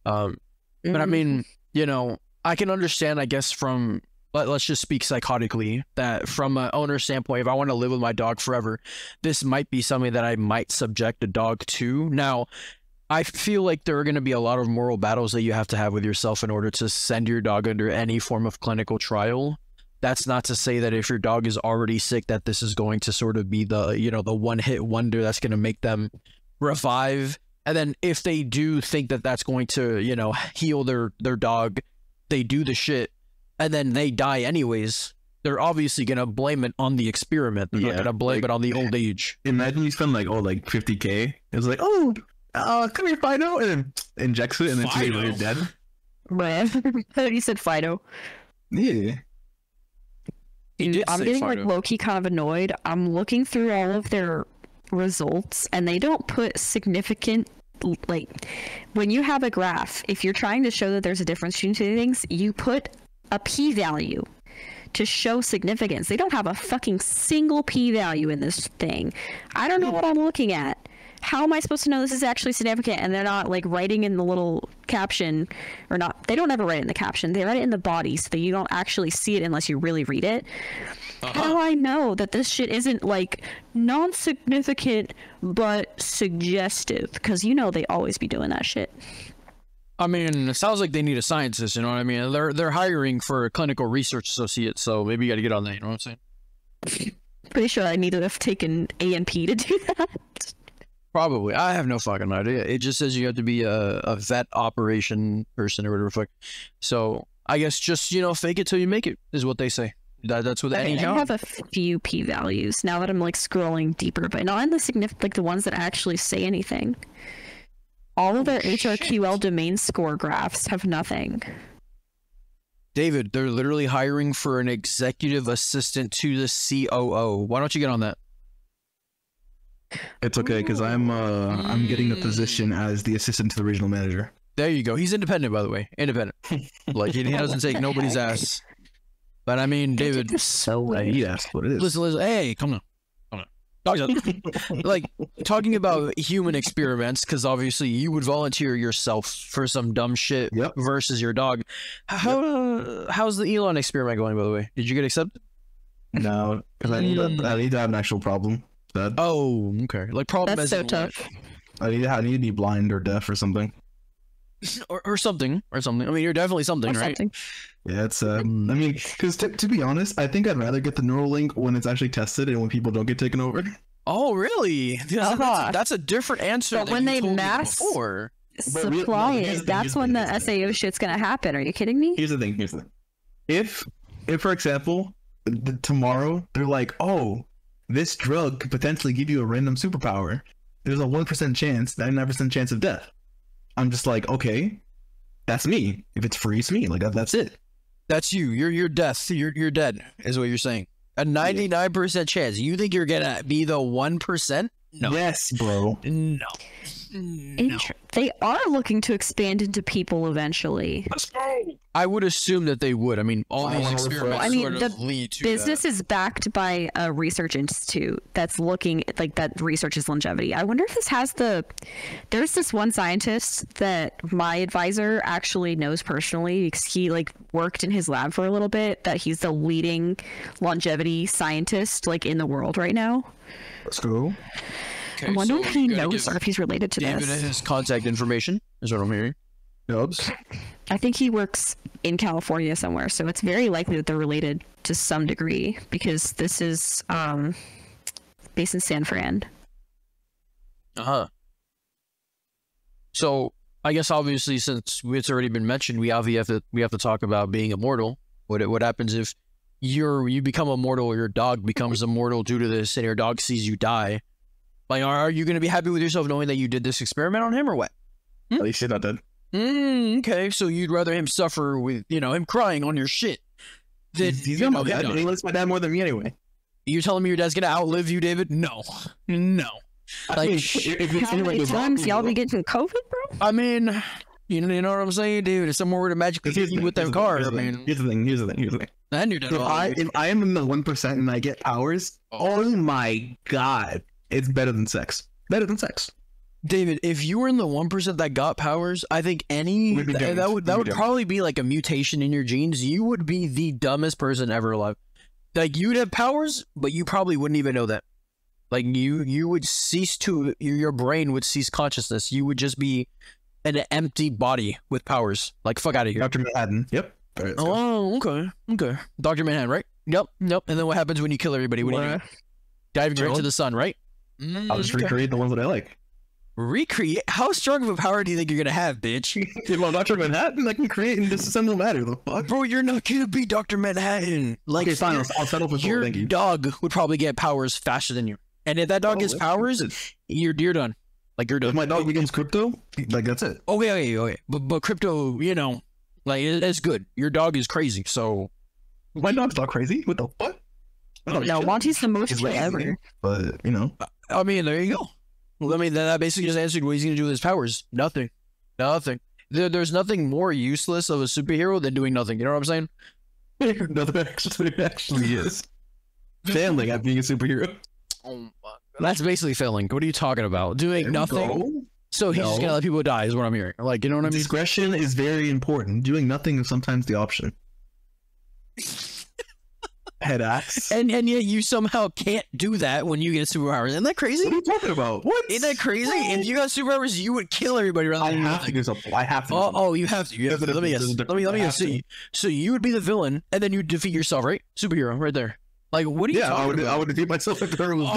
But I mean, you know, I can understand, I guess, from, let's just speak psychotically, that from an owner standpoint, if I want to live with my dog forever, this might be something that I might subject a dog to. Now, I feel like there are going to be a lot of moral battles that you have to have with yourself in order to send your dog under any form of clinical trial. That's not to say that if your dog is already sick, that this is going to sort of be the, you know, the one-hit wonder that's going to make them revive. And then if they do think that that's going to, you know, heal their dog, they do the shit, and then they die anyways, they're obviously going to blame it on the experiment. They're not going to blame it on the old age. Imagine you spend like $50K. It's like, oh, come here, Fido, and then injects it, and then 2 days later dead. But you said Fido. Yeah. I'm getting like low-key kind of annoyed. I'm looking through all of their results, and they don't put significant, like, when you have a graph, if you're trying to show that there's a difference between two things, you put a p-value to show significance. They don't have a fucking single p-value in this thing. I don't know what I'm looking at. How am I supposed to know this is actually significant? And they're not like writing in the little caption, or not. They don't ever write it in the caption. They write it in the body so that you don't actually see it unless you really read it. How do I know that this shit isn't like non-significant but suggestive? Because you know they always be doing that shit. I mean, it sounds like they need a scientist, you know what I mean? They're hiring for a clinical research associate, so maybe you got to get on that, you know what I'm saying? Pretty sure I need to have taken A&P to do that. Probably. I have no fucking idea. It just says you have to be a vet operation person or whatever the fuck. So I guess just, you know, fake it till you make it is what they say. That's what any job. I have a few p-values now that I'm like scrolling deeper, but not in the significant, like the ones that actually say anything. All of their HRQL domain score graphs have nothing. David, they're literally hiring for an executive assistant to the COO. Why don't you get on that? It's okay, because I'm getting a position as the assistant to the regional manager. There you go. He's independent, by the way. Independent. Like, he doesn't take nobody's ass. But I mean, David. So weird. He asked what it is. Listen. Hey, come on. Like, talking about human experiments, because obviously you would volunteer yourself for some dumb shit versus your dog. How's the Elon experiment going, by the way? Did you get accepted? No, because I need to have an actual problem. Oh, okay. Like, problem that's as so in tough. I need to be blind or deaf or something. or something. I mean, you're definitely something, right? Yeah, it's I mean, because to be honest, I think I'd rather get the Neuralink when it's actually tested and when people don't get taken over. Oh, really? That's a different answer. But when they mass supply it, that's when the SAO shit's gonna happen. Are you kidding me? Here's the thing. if for example, tomorrow they're like, oh, this drug could potentially give you a random superpower. There's a 1% chance, 99% chance of death. I'm just like, okay, that's me. If it's free, it's me. Like that's it. That's you. You're death. You're dead. Is what you're saying. A 99% chance. You think you're gonna be the 1%? No. Yes, bro. No. No. They are looking to expand into people eventually. I would assume that they would. I mean, all these experiments sort of lead to business that. is backed by a research institute that's looking like that researches longevity. I wonder if this has there's this one scientist that my advisor actually knows personally because he like worked in his lab for a little bit, that he's the leading longevity scientist like in the world right now. Let's go. Okay, I wonder if he you gotta knows or if he's related to David this. his contact information is what I'm hearing. Dubs. I think he works in California somewhere, so it's very likely that they're related to some degree because this is based in San Fran. Uh-huh. So I guess obviously since it's already been mentioned, we have to talk about being immortal. What happens if you become immortal or your dog becomes immortal due to this and your dog sees you die? Like, are you going to be happy with yourself knowing that you did this experiment on him or what? At least you're not dead. Okay, so you'd rather him suffer with, him crying on your shit than He's gonna my dad. He likes my dad more than me anyway. You're telling me your dad's going to outlive you, David? No. No. I mean, How many times y'all be getting COVID, bro? I mean, you know what I'm saying, dude? If someone were to magically hit you with that car, I mean... Here's the thing. And you're dead. If I am in the 1% and I get powers, oh my god, it's better than sex. Better than sex. David, if you were in the 1% that got powers, I think that would probably be like a mutation in your genes. You would be the dumbest person ever alive. Like, you'd have powers, but you probably wouldn't even know that. Like, you would cease to... Your brain would cease consciousness. You would just be an empty body with powers. Like, fuck out of here. Dr. Manhattan. Yep. Right, oh, okay. Dr. Manhattan, right? Yep. And then what happens when you kill everybody? What do you do? Dive right into the sun, right? I'll just recreate the ones that I like. Recreate? How strong of a power do you think you're gonna have, bitch? If I'm Dr. Manhattan, I can create and disassemble matter. The fuck? Bro, you're not gonna be Dr. Manhattan. Like, okay, fine. I'll settle for your dog would probably get powers faster than you. And if that dog gets powers, you're done. Like, you're done. If my dog becomes crypto, like, that's it. Okay. But crypto, like, it's good. Your dog is crazy, so... My dog's not crazy. What the fuck? No, Monty's the most ever. But, I mean, there you go. Well, I mean, that basically just answered what he's going to do with his powers. Nothing. There's nothing more useless of a superhero than doing nothing. You know what I'm saying? Nothing actually is. Failing at being a superhero. Oh my God. That's basically failing. What are you talking about? Doing nothing? So he's just going to let people die is what I'm hearing. Like, you know what I mean? Discretion is very important. Doing nothing is sometimes the option. Head ass. And yet you somehow can't do that when you get superpowers. Isn't that crazy? What are you talking about? What? Isn't that crazy? If you got superpowers, you would kill everybody around. I have to do something. I have to. Oh, you have to. Let me guess. Let me guess. So you would be the villain, and then you defeat yourself, right? Superhero, right there. Like, what are you talking about? I would defeat myself if there was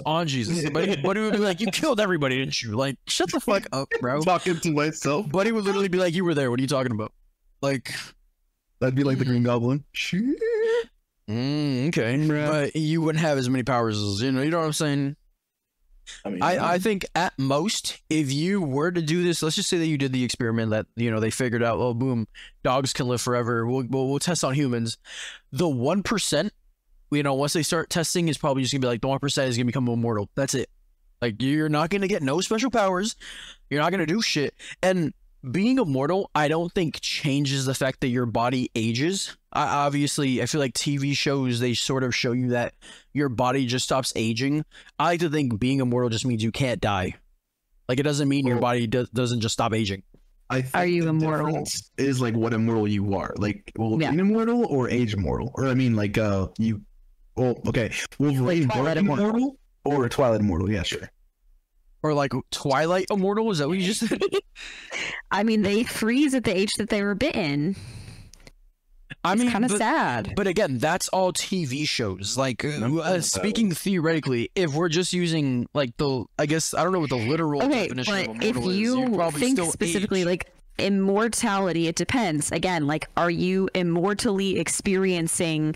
on Jesus. Buddy would be like, you killed everybody, didn't you? Like, shut the fuck up, bro. Talking to myself. Buddy would literally be like, you were there. What are you talking about? Like, that'd be like the Green Goblin. Okay, but you wouldn't have as many powers as you know what I'm saying. I think at most, if you were to do this, let's just say that you did the experiment that they figured out. Oh, boom, dogs can live forever. We'll test on humans. The 1%, once they start testing, is probably just gonna be like the 1% is gonna become immortal. That's it. Like, you're not gonna get no special powers. You're not gonna do shit. And being immortal, I don't think changes the fact that your body ages. Obviously, I feel like TV shows, they sort of show you that your body just stops aging. I like to think being immortal just means you can't die. Like, it doesn't mean your body doesn't just stop aging. Are you immortal? Is like what immortal you are. Like, being immortal or age immortal? Or I mean, like, you... Well, okay. Wolverine, like Twilight immortal? Or Twilight immortal, yeah, sure. Or like Twilight immortal? Is that what you just said? I mean, they freeze at the age that they were bitten. It's kind of sad. But again, that's all TV shows. Like, speaking theoretically, if we're just using like I guess I don't know what the literal definition of immortal if you is, probably think still specifically age. like immortality, it depends. Again, like, are you immortally experiencing,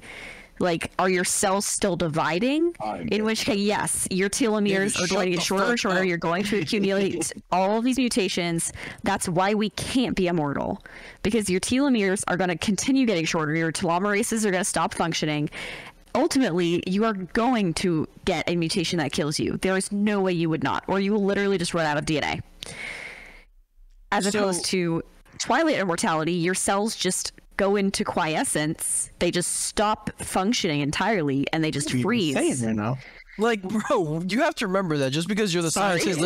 like, are your cells still dividing? In which case, yes, your telomeres are going to get shorter and shorter. You're going to accumulate all of these mutations. That's why we can't be immortal, because your telomeres are going to continue getting shorter. Your telomerases are going to stop functioning. Ultimately, you are going to get a mutation that kills you. There is no way you would not, or you will literally just run out of DNA. As opposed to twilight immortality, your cells just go into quiescence. They just stop functioning entirely, and they just freeze. Like, bro, you have to remember that just because you're the scientist,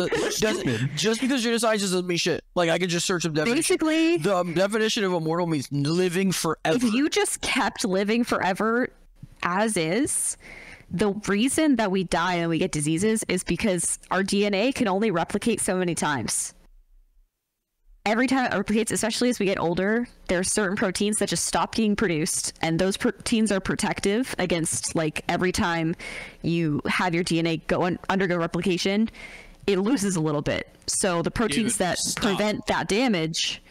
just because you're the scientist doesn't mean shit. Like, I could just search up definition. Basically, the definition of immortal means living forever. If you just kept living forever as is, the reason that we die and we get diseases is because our DNA can only replicate so many times. Every time it replicates, especially as we get older, there are certain proteins that just stop being produced, and those proteins are protective against, like, every time you have your DNA undergo replication, it loses a little bit. So the proteins that prevent that damage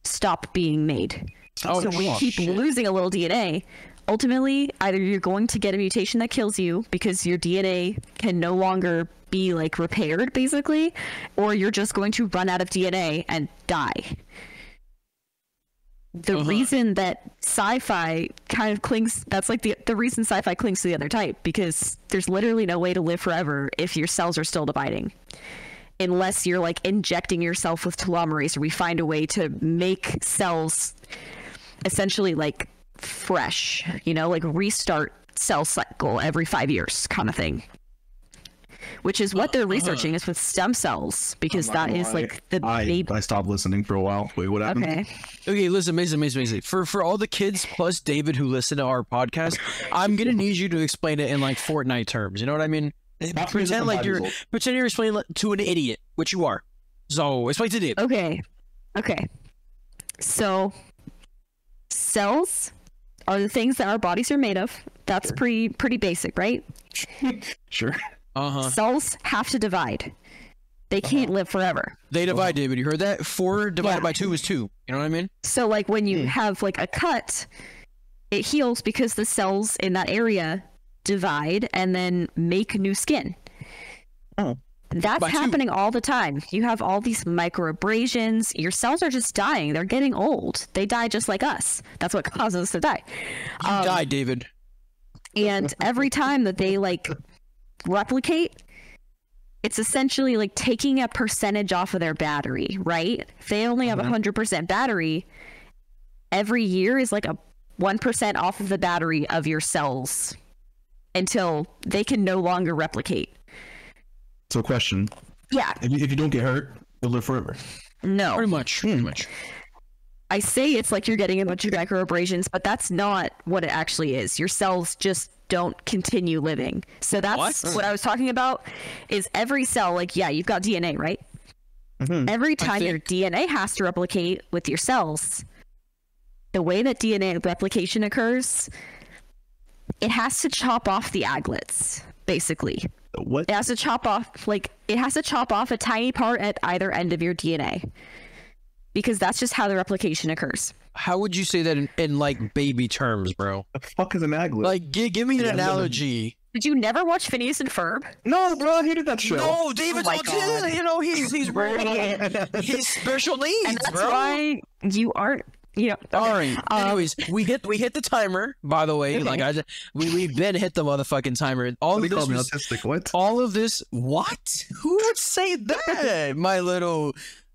stop being made. So we keep losing a little DNA. Ultimately, either you're going to get a mutation that kills you because your DNA can no longer be, like, repaired, basically, or you're just going to run out of DNA and die. The reason that sci-fi kind of clings, that's like the reason sci-fi clings to the other type, because there's literally no way to live forever if your cells are still dividing. Unless you're, like, injecting yourself with telomerase, or we find a way to make cells essentially, like, fresh, you know, like restart cell cycle every 5 years kind of thing, which is what they're researching is with stem cells, because that is like the baby. I stopped listening for a while. Wait, what happened? Okay, listen, Macy. For all the kids plus David who listen to our podcast, I'm gonna need you to explain it in, like, Fortnite terms. You know what I mean? Pretend you're explaining to an idiot, which you are. So explain to David. Okay. So cells are the things that our bodies are made of. That's pretty basic, right? Sure. Cells have to divide. They can't live forever. They divide, David. You heard that? 4 divided by 2 is 2. You know what I mean? So, like, when you have, like, a cut, it heals because the cells in that area divide and then make new skin. That's happening all the time. You have all these microabrasions. Your cells are just dying. They're getting old. They die just like us. That's what causes us to die. You die, David. And every time that they, like, replicate, it's essentially like taking a percentage off of their battery, right? If they only have 100% battery, every year is like a 1% off of the battery of your cells until they can no longer replicate. So, question. Yeah. If you don't get hurt, you'll live forever. No. Pretty much. I say it's like you're getting a bunch of microabrasions, but that's not what it actually is. Your cells just don't continue living. So that's what I was talking about, is every cell, like, yeah, you've got DNA, right? Every time your DNA has to replicate with your cells, the way that DNA replication occurs, it has to chop off the aglets, basically. What? It has to chop off, a tiny part at either end of your DNA. Because that's just how the replication occurs. How would you say that in like, baby terms, bro? The fuck is an aglet? Like, give me an analogy. Did you never watch Phineas and Ferb? No, bro, I hated that show. No, David's autistic. You know, he's special needs, and that's bro. Why you aren't. Yeah. Okay. All right. Anyways, we hit the timer. By the way, like we've been hit the motherfucking timer. All of this me autistic. What? All of this. What? Who would say that? My little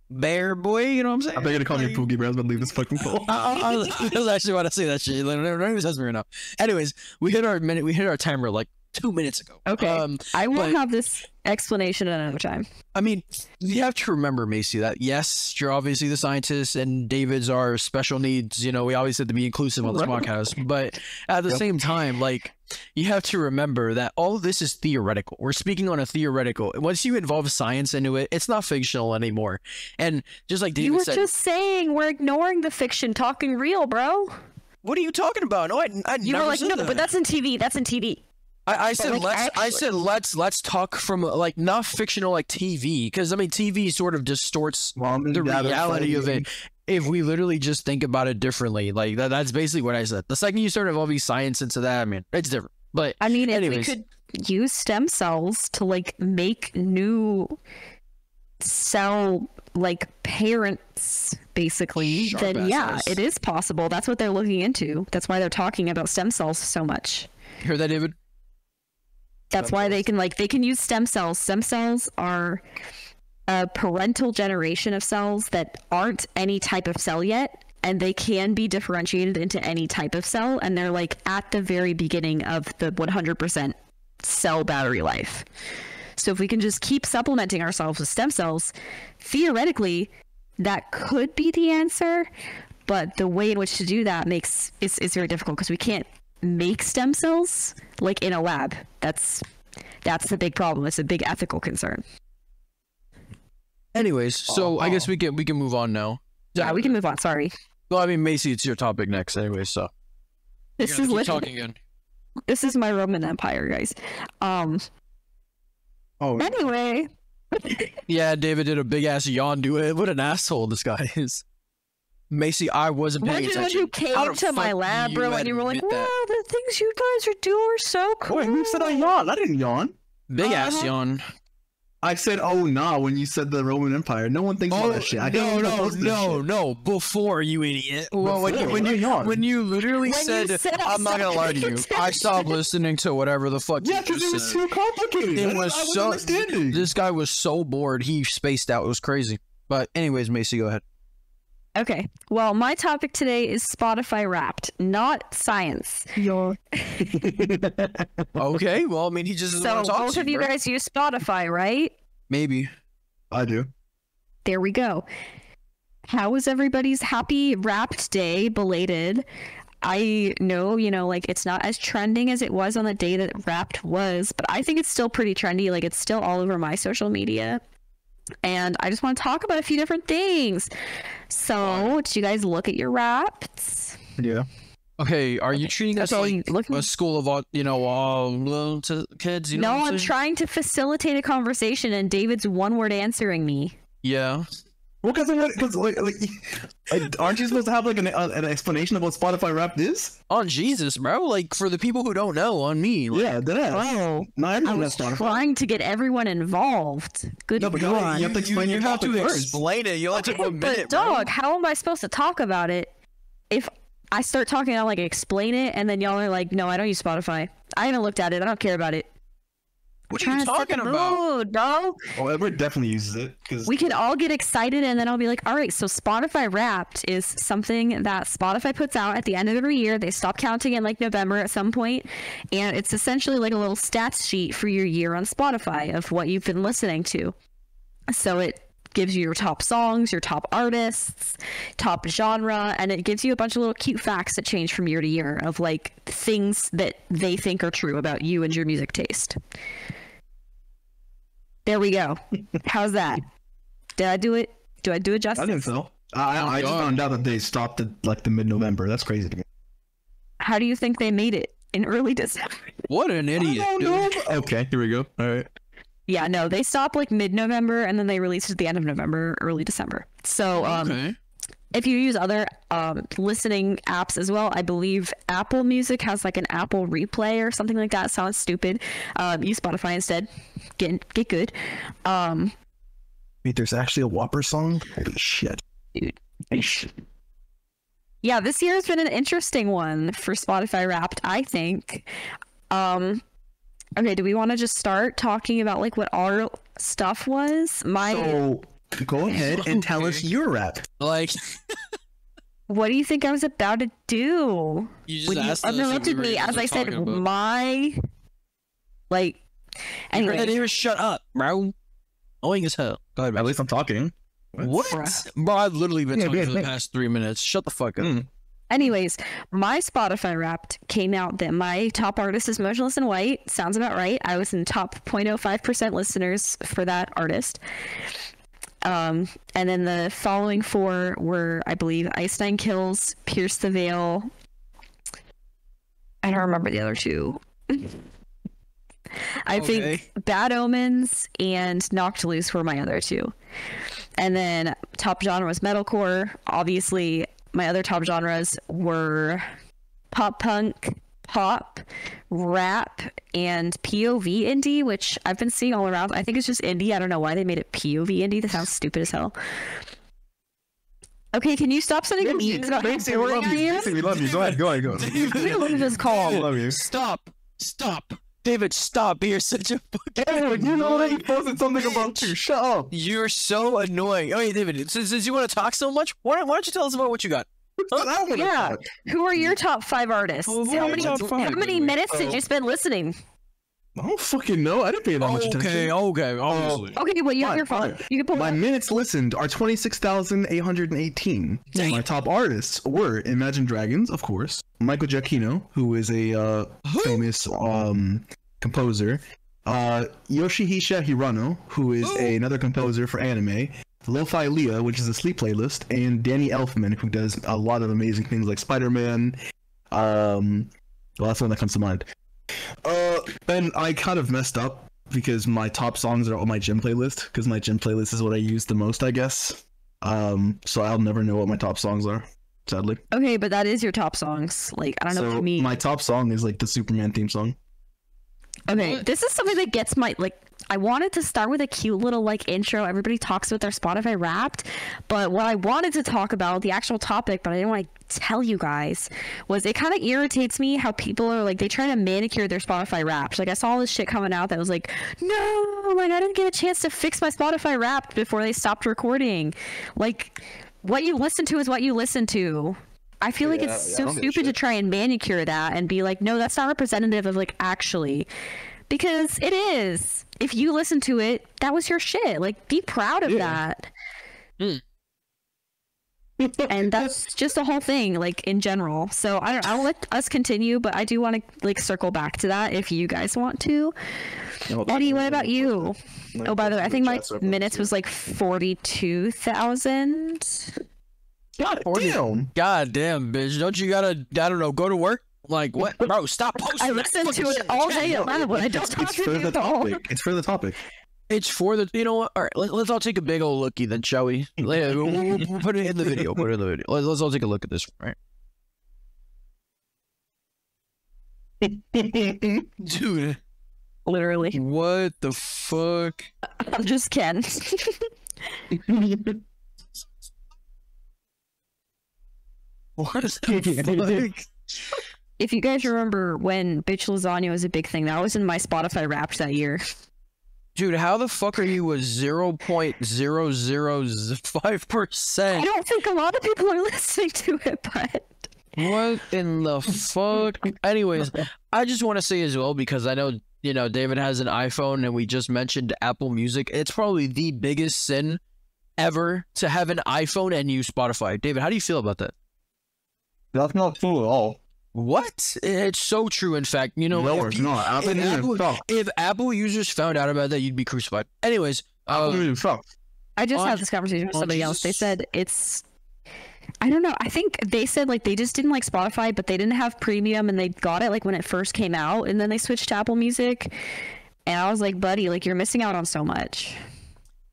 bear boy. You know what I'm saying? I bet you're gonna call me Poogie, bro. I was gonna leave this fucking call. I was actually want to say that shit. Like, don't even says me right now. Anyways, we hit our minute. We hit our timer like 2 minutes ago. Okay. I will have this explanation another time. I mean, you have to remember, Macy, that yes, you're obviously the scientist and David's our special needs. You know, we always have to be inclusive on this podcast. But at the same time, like, you have to remember that all of this is theoretical. We're speaking on a theoretical. Once you involve science into it, it's not fictional anymore. And just like David said, you were just saying we're ignoring the fiction, talking real, bro. What are you talking about? No, I you never were like, said no, that. but that's in TV. That's in TV. I said like, let's talk from like not fictional like TV, because I mean TV sort of distorts the reality of it. If we literally just think about it differently, like that's basically what I said. The second you sort of all these science into that, I mean, it's different. But I mean, anyways. if we could use stem cells to like make new cell like parents, basically, Sharp then yeah, assholes. it is possible. That's what they're looking into. That's why they're talking about stem cells so much. You heard that, David? That's why they can use stem cells. Stem cells are a parental generation of cells that aren't any type of cell yet, and they can be differentiated into any type of cell, and they're like at the very beginning of the 100% cell battery life. So if we can just keep supplementing ourselves with stem cells, theoretically that could be the answer, but the way in which to do that is very difficult, because we can't make stem cells like in a lab. That's the big problem. It's a big ethical concern. Anyways, so I guess we can move on now. Yeah, we can move on. Sorry. Well, I mean, Macy, it's your topic next, anyway. So This is talking again. This is my Roman Empire, guys. Anyway. Yeah, David did a big ass yawn to it. What an asshole this guy is. Macy, I wasn't paying Imagine attention. when you How came the to my fuck lab, do bro, and you were like, admit wow, that? the things you guys are doing are so cool. Wait, who said I yawned? I didn't yawn. Big ass Uh-huh. yawn. I said, "Oh nah," when you said the Roman Empire. No one thinks about that shit. I can't even post this shit. no! Before, you idiot. Well, Before? when you literally When you said, said I'm not gonna lie to you, I stopped listening to whatever the fuck. Yeah, you because just it was said. too complicated. It I was wasn't so. understanding. This guy was so bored. He spaced out. It was crazy. But anyways, Macy, go ahead. Okay. Well, my topic today is Spotify Wrapped, not science. Okay. Well, I mean, he just doesn't So want to talk both to of you bro. guys use Spotify, right? Maybe. I do. There we go. How was everybody's happy Wrapped Day, belated? I know, like it's not as trending as it was on the day that Wrapped was, but I think it's still pretty trendy. Like it's still all over my social media. And I just want to talk about a few different things. So, did you guys look at your Wrapped? Yeah. Okay, are you treating us Okay, like look- a school of, to kids? You know No, what I'm saying? trying to facilitate a conversation, and David's one word answering me. Yeah. Well, because aren't you supposed to have like an explanation of what Spotify Wrapped is? On Jesus, bro. Like, for the people who don't know, on me. Like, Yeah, that is. Oh, No, I everyone was has Spotify. trying to get everyone involved. Good No, but God. you have to explain your have topic to first. explain it. You only took 1 minute, But dog, how am I supposed to talk about it if I start talking, I'll like explain it, and then y'all are like, no, I don't use Spotify. I haven't looked at it. I don't care about it. What are Trying you to set talking the about? mood, bro. Oh, Edward definitely uses it because We can all get excited, and then I'll be like, all right, so Spotify Wrapped is something that Spotify puts out at the end of every year. They stop counting in like November at some point, and it's essentially like a little stats sheet for your year on Spotify of what you've been listening to. So it gives you your top songs, your top artists, top genre, and it gives you a bunch of little cute facts that change from year to year of like things that they think are true about you and your music taste. There we go. How's that? Did I do it? Do I do it justice? I think so. I just found out that they stopped at like the mid-November. That's crazy to me. How do you think they made it in early December? What an idiot, dude. Okay, here we go. All right. Yeah, no, they stopped like mid-November and then they released at the end of November, early December. So Okay. if you use other listening apps as well, I believe Apple Music has like an Apple Replay or something like that. Sounds stupid. Use Spotify instead. Get good. Wait, there's actually a Whopper song? Holy shit. Dude. Yeah, this year has been an interesting one for Spotify Wrapped, I think. Okay, do we want to just start talking about like what our stuff was? So go ahead and tell us your rap. Like, What do you think I was about to do? you just When you asked us if interrupted we were me gonna as I said talk about- my like Anyway. anyway. Shut up, bro. Annoying as hell. Go ahead, At man. least I'm talking. What? Bruh. Bro, I've literally been Yeah, talking yeah, for the yeah. past 3 minutes. Shut the fuck up. Anyways, my Spotify Wrapped came out that my top artist is Motionless in White. Sounds about right. I was in top 0.05% listeners for that artist. And then the following four were, I believe, Ice Nine Kills, Pierce the Veil. I don't remember the other two. I think Bad Omens and Knocked Loose were my other two. And then top genre was metalcore. Obviously, my other top genres were pop punk, pop, rap, and POV indie, which I've been seeing all around. I think it's just indie. I don't know why they made it POV indie. That sounds stupid as hell. Okay, can you stop sending memes about how boring I am? We love you. Go ahead. What is this called? We love you. Stop. David, stop. You're such a fucking... You know that he posted something about you. Shut up. You're so annoying. Oh, yeah, David, since you want to talk so much, why don't you tell us about what you got? Yeah. Who are your top 5 artists? How many minutes did you spend listening? I don't fucking know. I didn't pay that much attention. Okay, obviously. Okay, well, you have your phone. You can pull my minutes listened are 26,818. My top artists were Imagine Dragons, of course, Michael Giacchino, who is a famous composer, Yoshihisa Hirano, who is another composer for anime, Lo-Fi Leah, which is a sleep playlist, and Danny Elfman, who does a lot of amazing things like Spider-Man. Well, that's one that comes to mind. And I kind of messed up because my top songs are on my gym playlist, because my gym playlist is what I use the most, I guess. So I'll never know what my top songs are, sadly. Okay, but that is your top songs. Like, I don't know what you mean. My top song is like the Superman theme song. Okay, this is something that gets my, like, I wanted to start with a cute little, like, intro. Everybody talks about their Spotify Wrapped, but what I wanted to talk about, the actual topic, but I didn't want to tell you guys, was it kind of irritates me how people are, like, they try to manicure their Spotify Wrapped. Like, I saw this shit coming out that was like, no, like, I didn't get a chance to fix my Spotify Wrapped before they stopped recording. Like, what you listen to is what you listen to. I feel like it's so stupid to try and manicure that and be like, no, that's not representative of, like, actually. Because it is. If you listen to it, that was your shit. Like, be proud of that. And that's just the whole thing, like, in general. So I'll let us continue, but I do want to, like, circle back to that if you guys want to. Eddie, what about you? Oh, by the way, I think my minutes was like 42,000. God damn, bitch. Don't you gotta, I don't know, go to work? Like, what? Bro, stop posting. I listened to it all day at 11 when I just talked to you. It's for the topic. It's for the, you know what? All right, let's all take a big old lookie then, shall we? We'll put it in the video. Let's all take a look at this, right? Dude. Literally. What the fuck? I'm just Ken. What is that? If you guys remember when Bitch Lasagna was a big thing, that was in my Spotify Wrapped that year. Dude, how the fuck are you a 0.005%? I don't think a lot of people are listening to it, but... What in the fuck? Anyways, I just want to say as well, because I know, you know, David has an iPhone and we just mentioned Apple Music. It's probably the biggest sin ever to have an iPhone and use Spotify. David, how do you feel about that? That's not true at all. What? It's so true. In fact, you know, no, it's not. If Apple users found out about that, you'd be crucified. Anyways, I just had this conversation with somebody else. They said it's, I don't know. I think they said like they just didn't like Spotify, but they didn't have premium, and they got it like when it first came out, and then they switched to Apple Music. And I was like, buddy, like you're missing out on so much.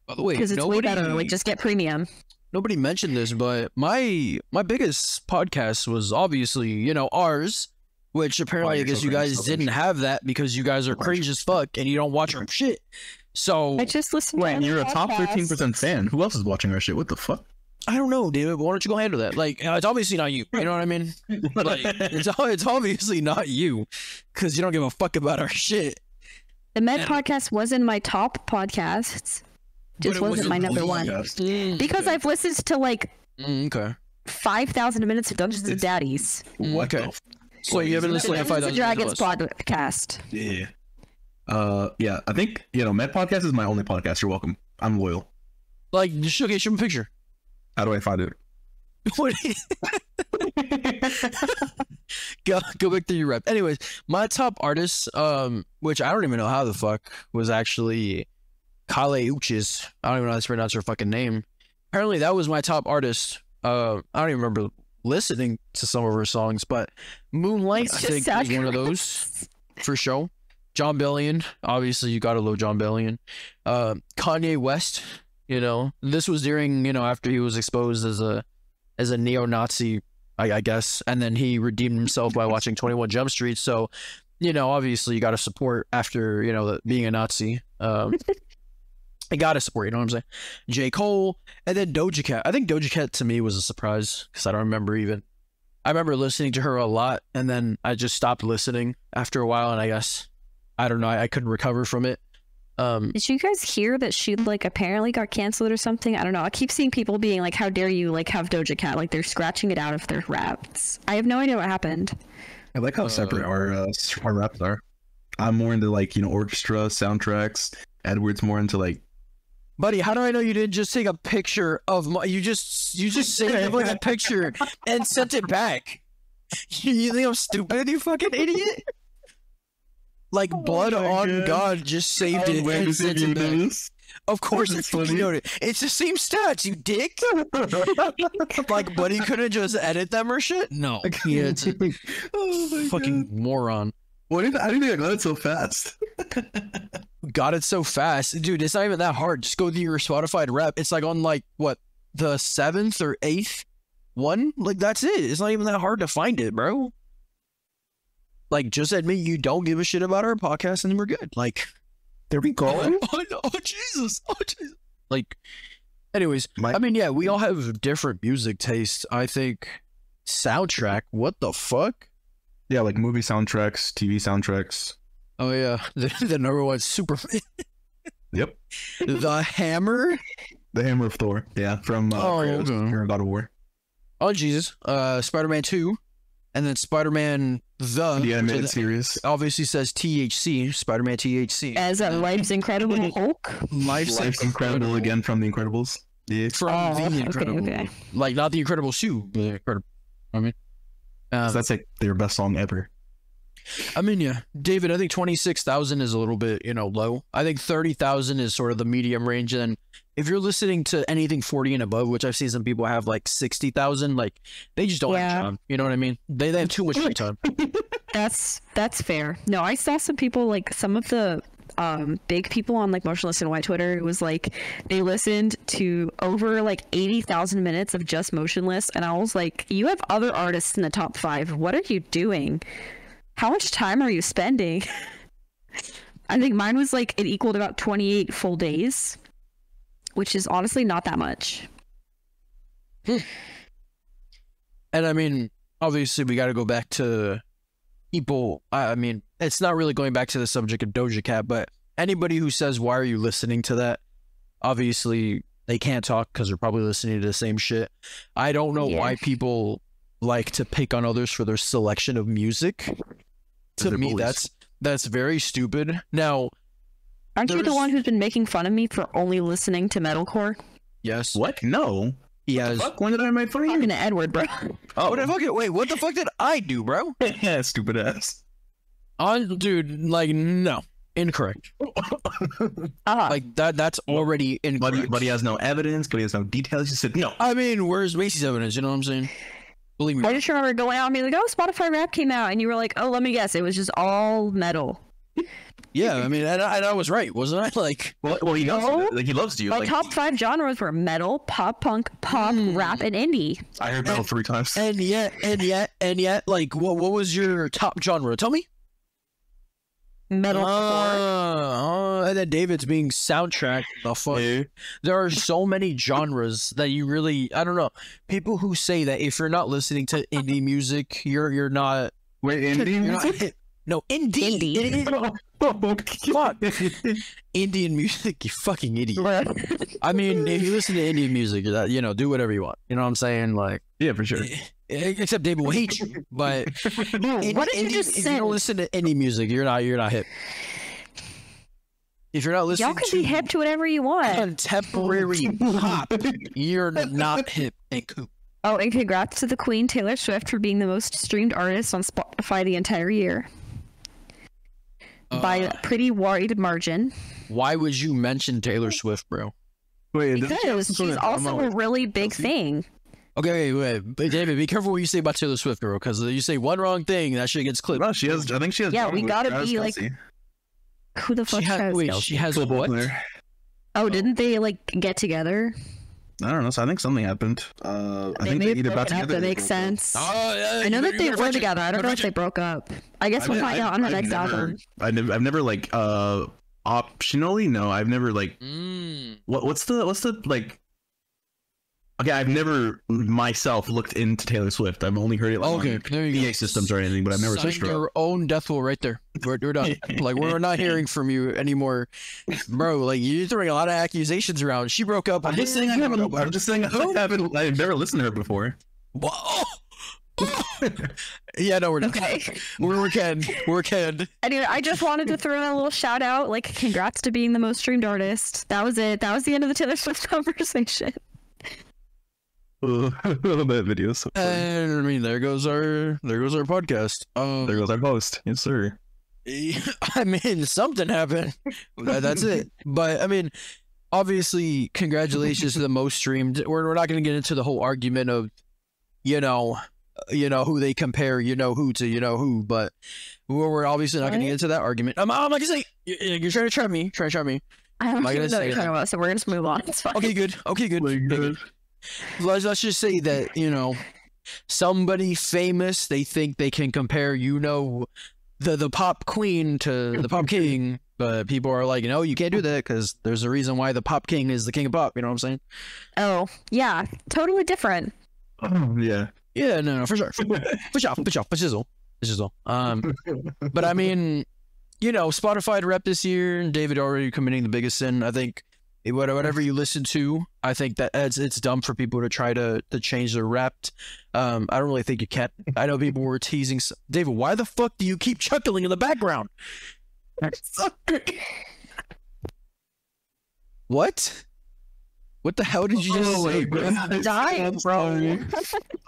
By the way, because it's way better. Like just get premium. Nobody mentioned this, but my biggest podcast was obviously, you know, ours, which apparently I guess you guys didn't have that because you guys are cringe as fuck and you don't watch our shit. So I just listened to you're a top 13% fan. Who else is watching our shit? What the fuck? I don't know, David, but why don't you go handle that? Like, it's obviously not you. You know what I mean? Like, it's obviously not you because you don't give a fuck about our shit. The Med podcast was in my top podcasts. Just wasn't my number one. Because I've listened to like 5,000 minutes of Dungeons and Daddies. Okay. So you haven't listened to 5,000 Dragons podcast. Yeah. Yeah, I think, you know, Med podcast is my only podcast. You're welcome. I'm loyal. Like, just show me a picture. How do I find it? Go back to your rep. Anyways, my top artists, which I don't even know how the fuck, was actually Kale Uchis. I don't even know how to pronounce her fucking name. Apparently that was my top artist. I don't even remember listening to some of her songs, but Moonlight I think was one of those for sure. John Bellion, obviously you gotta love John Bellion. Kanye West, you know, this was during, you know, after he was exposed as a neo-Nazi, I guess, and then he redeemed himself by watching 21 Jump Street. So, you know, obviously you gotta support after, you know, being a Nazi. I gotta support, you know what I'm saying? J. Cole, and then Doja Cat. I think Doja Cat to me was a surprise because I don't remember even. I remember listening to her a lot, and then I just stopped listening after a while, and I guess I don't know. I couldn't recover from it. Did you guys hear that she like apparently got canceled or something? I don't know. I keep seeing people being like, "How dare you like have Doja Cat?" Like they're scratching it out of their raps. I have no idea what happened. I like how separate our raps are. I'm more into like, you know, orchestra soundtracks. Edward's more into like. Buddy, how do I know you didn't just take a picture of my? You just saved like a picture and sent it back. You think I'm stupid, you fucking idiot? Like blood on God just saved it and sent it back. Of course it's funny. It's the same stats, you dick. Like, buddy couldn't just edit them or shit? No. Yeah, it's fucking moron. I didn't think I got it so fast. Got it so fast. Dude, it's not even that hard. Just go to your Spotify rep. It's like on like, what, the 7th or 8th one? Like, that's it. It's not even that hard to find it, bro. Like, just admit you don't give a shit about our podcast and we're good. Like, there we go. Oh, Jesus. Oh, Jesus. Like, anyways, I mean, yeah, we all have different music tastes. I think soundtrack, what the fuck? Yeah, like movie soundtracks, TV soundtracks. Oh, yeah. The number one, Superman. Yep. The Hammer? The Hammer of Thor. Yeah, from God of War. Oh, Jesus. Spider-Man 2. And then Spider-Man the animated series. Obviously says THC, Spider-Man THC. As a Life's Incredible Hulk? Life's Incredible again from The Incredibles. Yeah. From The Incredible. Okay. Like, not The Incredible 2, but The Incredible. I mean. So that's like their best song ever. I mean, yeah. David, I think 26,000 is a little bit, you know, low. I think 30,000 is sort of the medium range. And then if you're listening to anything 40 and above, which I've seen some people have like 60,000, like they just don't have time. You know what I mean? They have too much free time. That's fair. No, I saw some people, like some of the big people on like Motionless and White Twitter. It was like they listened to over like 80,000 minutes of just Motionless. And I was like, you have other artists in the top 5. What are you doing? How much time are you spending? I think mine was like, it equaled about 28 full days, which is honestly not that much. And I mean, obviously we got to go back to people. I mean, it's not really going back to the subject of Doja Cat, but anybody who says, why are you listening to that? Obviously they can't talk because they're probably listening to the same shit. I don't know why people like to pick on others for their selection of music. To me, that's very stupid. Now, aren't you the one who's been making fun of me for only listening to metalcore? Yes. What? No. He has. What the fuck? When did I make fun of you? Talking to Edward, bro. Oh, wait, what the fuck did I do, bro? Yeah, stupid ass. Dude, like, no. Incorrect. Like, that's already incorrect. But he has no evidence, but he has no details. He said no. I mean, where's Macy's evidence? You know what I'm saying? Believe me. I just remember going out and being like, oh, Spotify Rap came out. And you were like, oh, let me guess. It was just all metal. Yeah, I mean, and I was right, wasn't I? Like, well, he knows, like, he loves you. My like, top 5 genres were metal, pop, punk, pop, rap, and indie. I heard metal 3 times. And yet, like, what was your top genre? Tell me. Metalcore. And then David's being soundtrack. The fuck. There are so many genres that you really, I don't know. People who say that if you're not listening to indie music, you're not. Wait, indie music? No, indie. Fuck. Indian music, you fucking idiot. I mean, if you listen to Indian music, you know, do whatever you want. You know what I'm saying? Like, yeah, for sure. Except David will hate you. But what did you just say? If you don't listen to indie music, you're not hip. If you're not listening, y'all can be hip to whatever you want. Contemporary pop, you're not hip and cool. Oh, and congrats to the Queen Taylor Swift for being the most streamed artist on Spotify the entire year. By a pretty wide margin. Why would you mention Taylor Swift, bro? Wait, because she's also a really big thing. Okay, wait, David, be careful what you say about Taylor Swift, girl, because you say one wrong thing, that shit gets clipped. No, she has. I think she has. Yeah, we gotta be like. Who the fuck She has Football what? player. Oh, didn't they like get together? I don't know. So I think something happened. I think they either got together. That makes sense. Yeah, I know that they were together. I don't know if they broke up. I guess we'll find out on her next album. I've never like optionally no. I've never like what's the like. Okay, I've never myself looked into Taylor Swift. I've only heard it like okay, on there you PA go. systems or anything, but I've never searched Sign her up. your own death roll right there. We're done. Like we're not hearing from you anymore, bro. Like you're throwing a lot of accusations around. She broke up. I'm just saying I haven't. I'm just saying I've never listened to her before. Whoa. Yeah, no, we're not. Okay. We're Ken. Anyway, I just wanted to throw in a little shout out. Like, congrats to being the most streamed artist. That was it. That was the end of the Taylor Swift conversation. That video is so funny. And I mean, there goes our podcast. There goes our post. Yes, sir. I mean, something happened. That's it. But I mean, obviously, congratulations to the most streamed. We're not going to get into the whole argument of, you know who they compare, who to, who. But we're obviously not going to get into that argument. I'm not going to say you're trying to trap me. I don't Am I even gonna know what say you're talking about, so we're going to move on. It's fine. Okay, good. Let's just say that, somebody famous, they think they can compare, the pop queen to the pop king, but people are like, no, you can't do that because there's a reason why the pop king is the king of pop. You know what I'm saying? Oh, yeah. Totally different. Oh, yeah. Yeah, no, for sure. For shizzle. But I mean, Spotify to rep this year, and David already committing the biggest sin. I think whatever you listen to, I think that it's dumb for people to try to change their rep. I don't really think you can. I know people were teasing David. Why the fuck do you keep chuckling in the background? What? What the hell did you just say, bro? Dying, bro.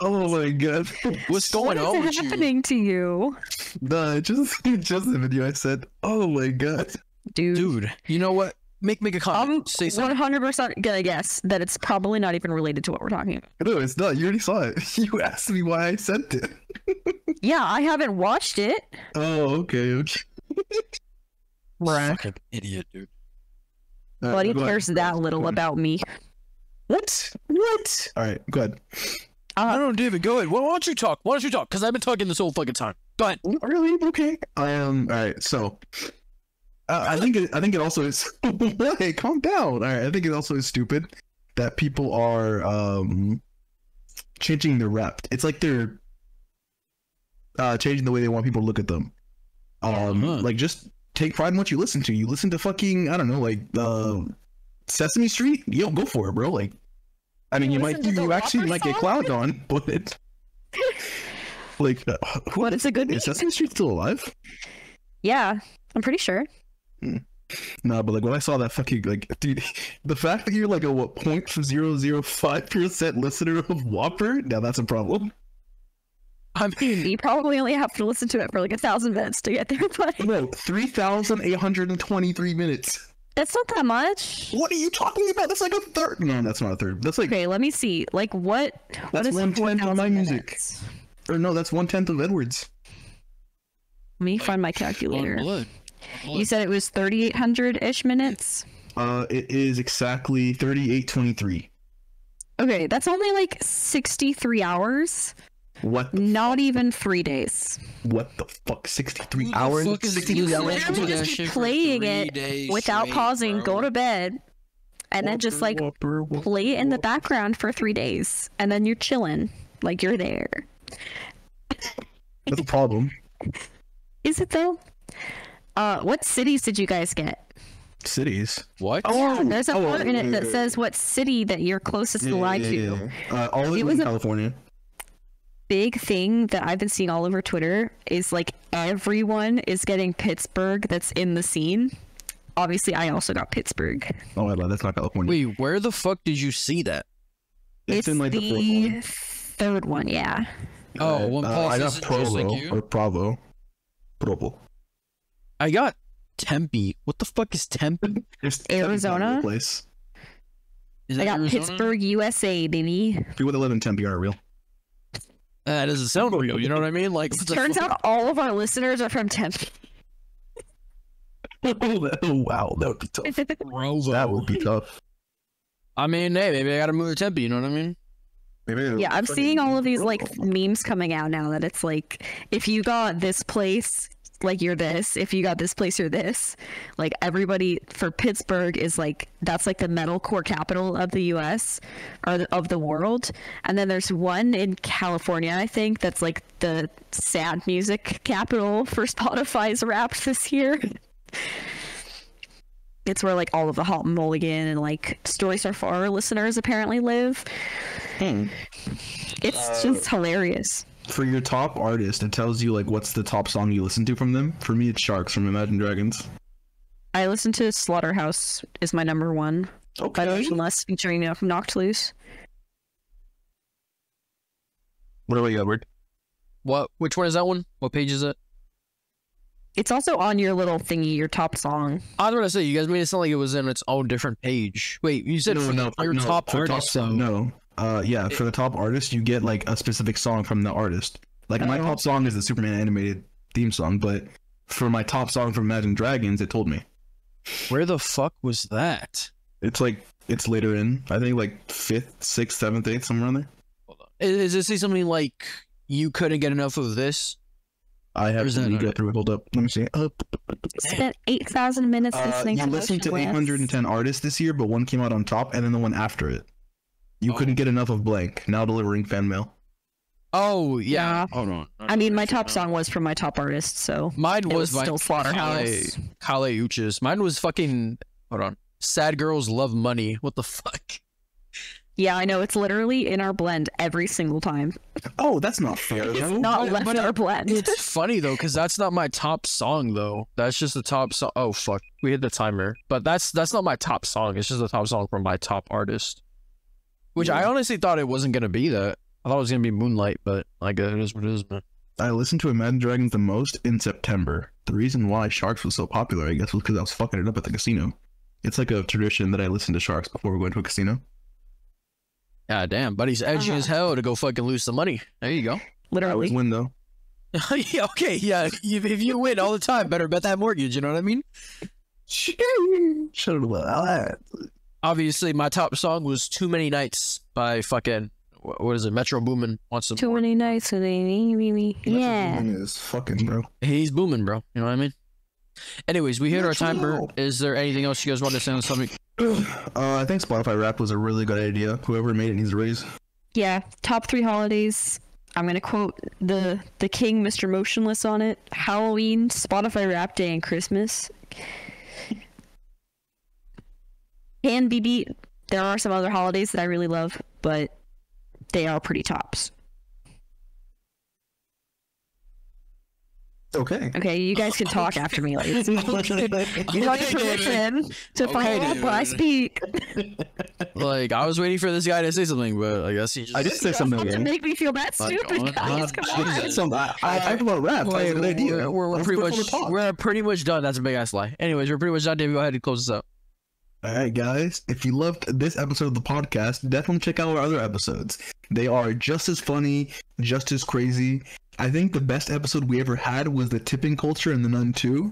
Oh my god. What's going on What with is you? happening to you? No, just the video I said, oh my god. Dude, you know what? Make a I'm comment. Say something. 100% gonna guess that it's probably not even related to what we're talking about. No, it's not. You already saw it. You asked me why I sent it. Yeah, I haven't watched it. Oh, okay. Fucking idiot, dude. But he cares that little about me. What? All right, go ahead. No, David, go ahead. Why don't you talk? Because I've been talking this whole fucking time. Go ahead. Really? Okay. All right. So, I think it also is. Hey, calm down. All right. I think it also is stupid that people are changing their rep. It's like they're changing the way they want people to look at them. Like just take pride in what you listen to. You listen to fucking, I don't know, like Sesame Street. Yo, go for it, bro. Like, I mean, you might get clowned on, but like, What is a good is Sesame Street still alive? Yeah, I'm pretty sure. No, but like when I saw that fucking like, dude, the fact that you're like a 0.005% listener of Whopper, now that's a problem. I mean, You probably only have to listen to it for like 1,000 minutes to get there, but No, 3,823 minutes. that's not that much. What are you talking about? That's like a third. No, that's not a third. That's like, Okay, let me see. Like what that's is 1/10 of my 4,000 music. minutes? Or no, that's 1/10 of Edward's. Let me find my calculator. blood. You said it was 3,800-ish minutes? It is exactly 3823. Okay, that's only like 63 hours. What? Not even 3 days. What the fuck? 63 Who the hours? fuck is 63 you hours? literally Literally that just shit be for playing 3 it days without straight, pausing, bro. go to bed, and then just like play it in the background for 3 days, and then you're chilling, like you're there. That's a problem. Is it though? What cities did you guys get? Cities. What? Yeah, there's a part in it that says what city that you're closest to lie to. All of It it was in a- California. Big thing that I've been seeing all over Twitter is like everyone is getting Pittsburgh that's in the scene. Obviously, I also got Pittsburgh. Oh, I lied. That's not California. Wait, where the fuck did you see that? It's in like the fourth the one. third one, yeah. Oh, one Paul I got Sisson just like Provo you? or Bravo. Provo. I got Tempe. What the fuck is Tempe? There's Arizona? place. Is I that got Arizona? Pittsburgh, USA, baby. People that live in Tempe are real. That doesn't sound real. You know what I mean? Like, what the Turns fuck? out all of our listeners are from Tempe. Wow, that would be tough. Robo. That would be tough. I mean, hey, maybe I gotta move to Tempe. You know what I mean? Maybe Yeah, I'm seeing all of these like memes coming out now that it's like, if you got this place, like you're this. If you got this place, you're this. Like everybody for Pittsburgh is like, that's like the metalcore capital of the U.S. or of the world. And then there's one in California, I think, that's like the sad music capital for Spotify's Wrapped this year. It's where like all of the Halt and Mulligan and like Story Star 4 listeners apparently live. It's just hilarious. For your top artist, it tells you like what's the top song you listen to from them. For me, it's Sharks from Imagine Dragons. I listen to Slaughterhouse is my number one. Okay. By Motionless featuring Knocked Loose. What about you, Edward? What? Which one is that one? What page is it? It's also on your little thingy, your top song. I was gonna say, you guys made it sound like it was in its own different page. Wait, you said your top artist. No. Yeah, for the top artist, you get like a specific song from the artist. Like my top song is the Superman animated theme song, but for my top song from Imagine Dragons, it told me. Where the fuck was that? It's like, it's later in, I think like 5th, 6th, 7th, 8th, somewhere around there. Hold on. Is it say something like, you couldn't get enough of this? I have to go through it. Hold up. Let me see. Spent 8,000 minutes listening you to listened to Motionless. 810 artists this year, but one came out on top, and then the one after it. You couldn't get enough of blank. Now delivering fan mail. Oh, yeah. Yeah. Hold on. I mean, my top song was from my top artist, so Mine was still Slaughterhouse. Kale Uchis. Mine was fucking, hold on. Sad Girls Love Money. What the fuck? Yeah, I know, it's literally in our blend every single time. Oh, that's not fair, It's though. not left our blend. It's funny though, because that's not my top song though. That's just the top song. Oh fuck, we hit the timer. But that's not my top song. It's just the top song from my top artist. Which I honestly thought it wasn't gonna be that. I thought it was gonna be Moonlight, but like it is what it is, man. I listened to Imagine Dragons the most in September. The reason why Sharks was so popular, I guess, was because I was fucking it up at the casino. It's like a tradition that I listen to Sharks before we go into a casino. God damn, buddy's edgy as hell to go fucking lose some money. There you go. I Literally. always win, though. Yeah, okay, yeah. If you win all the time, better bet that mortgage, you know what I mean? Shut up. Obviously, my top song was Too Many Nights by fucking, what is it, Metro Boomin. Wants some. Too many nights and yeah. Is fucking, bro. He's booming, bro. You know what I mean? Anyways, we hit our timer. Is there anything else you guys want to say on something? I think Spotify Wrapped was a really good idea. Whoever made it needs a raise. Yeah, top 3 holidays. I'm gonna quote the king, Mr. Motionless, on it. Halloween, Spotify Wrapped Day, and Christmas. Can be beat. There are some other holidays that I really love, but they are pretty tops. Okay. Okay, you guys can talk after me. Like, you don't need permission to follow up when I speak. Like, I was waiting for this guy to say something, but I guess he just... I did say something To again. make me feel that stupid, guys. Come on. I talked about rap. That's a good idea. We're pretty much done. That's a big ass lie. Anyways, we're pretty much done. David, go ahead and close this up. All right, guys. If you loved this episode of the podcast, definitely check out our other episodes. They are just as funny, just as crazy. I think the best episode we ever had was the tipping culture in The Nun 2.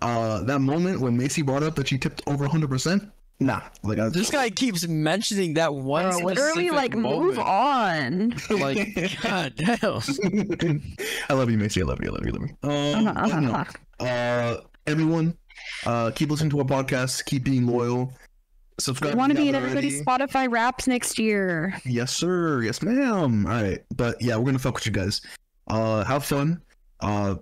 That moment when Macy brought up that she tipped over 100%. Nah, like This guy keeps mentioning that one Literally, specific like, moment. move on. Like, god damn. I love you, Macy. I love you. Everyone, keep listening to our podcast. Keep being loyal. Subscribe. I want to if be you in haven't everybody's already. Spotify Wraps next year. Yes, sir. Yes, ma'am. All right, but yeah, we're gonna fuck with you guys. Have fun.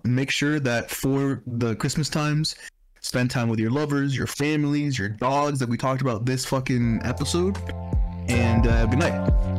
Make sure that for the Christmas times, spend time with your lovers, your families, your dogs that we talked about this fucking episode. And good night.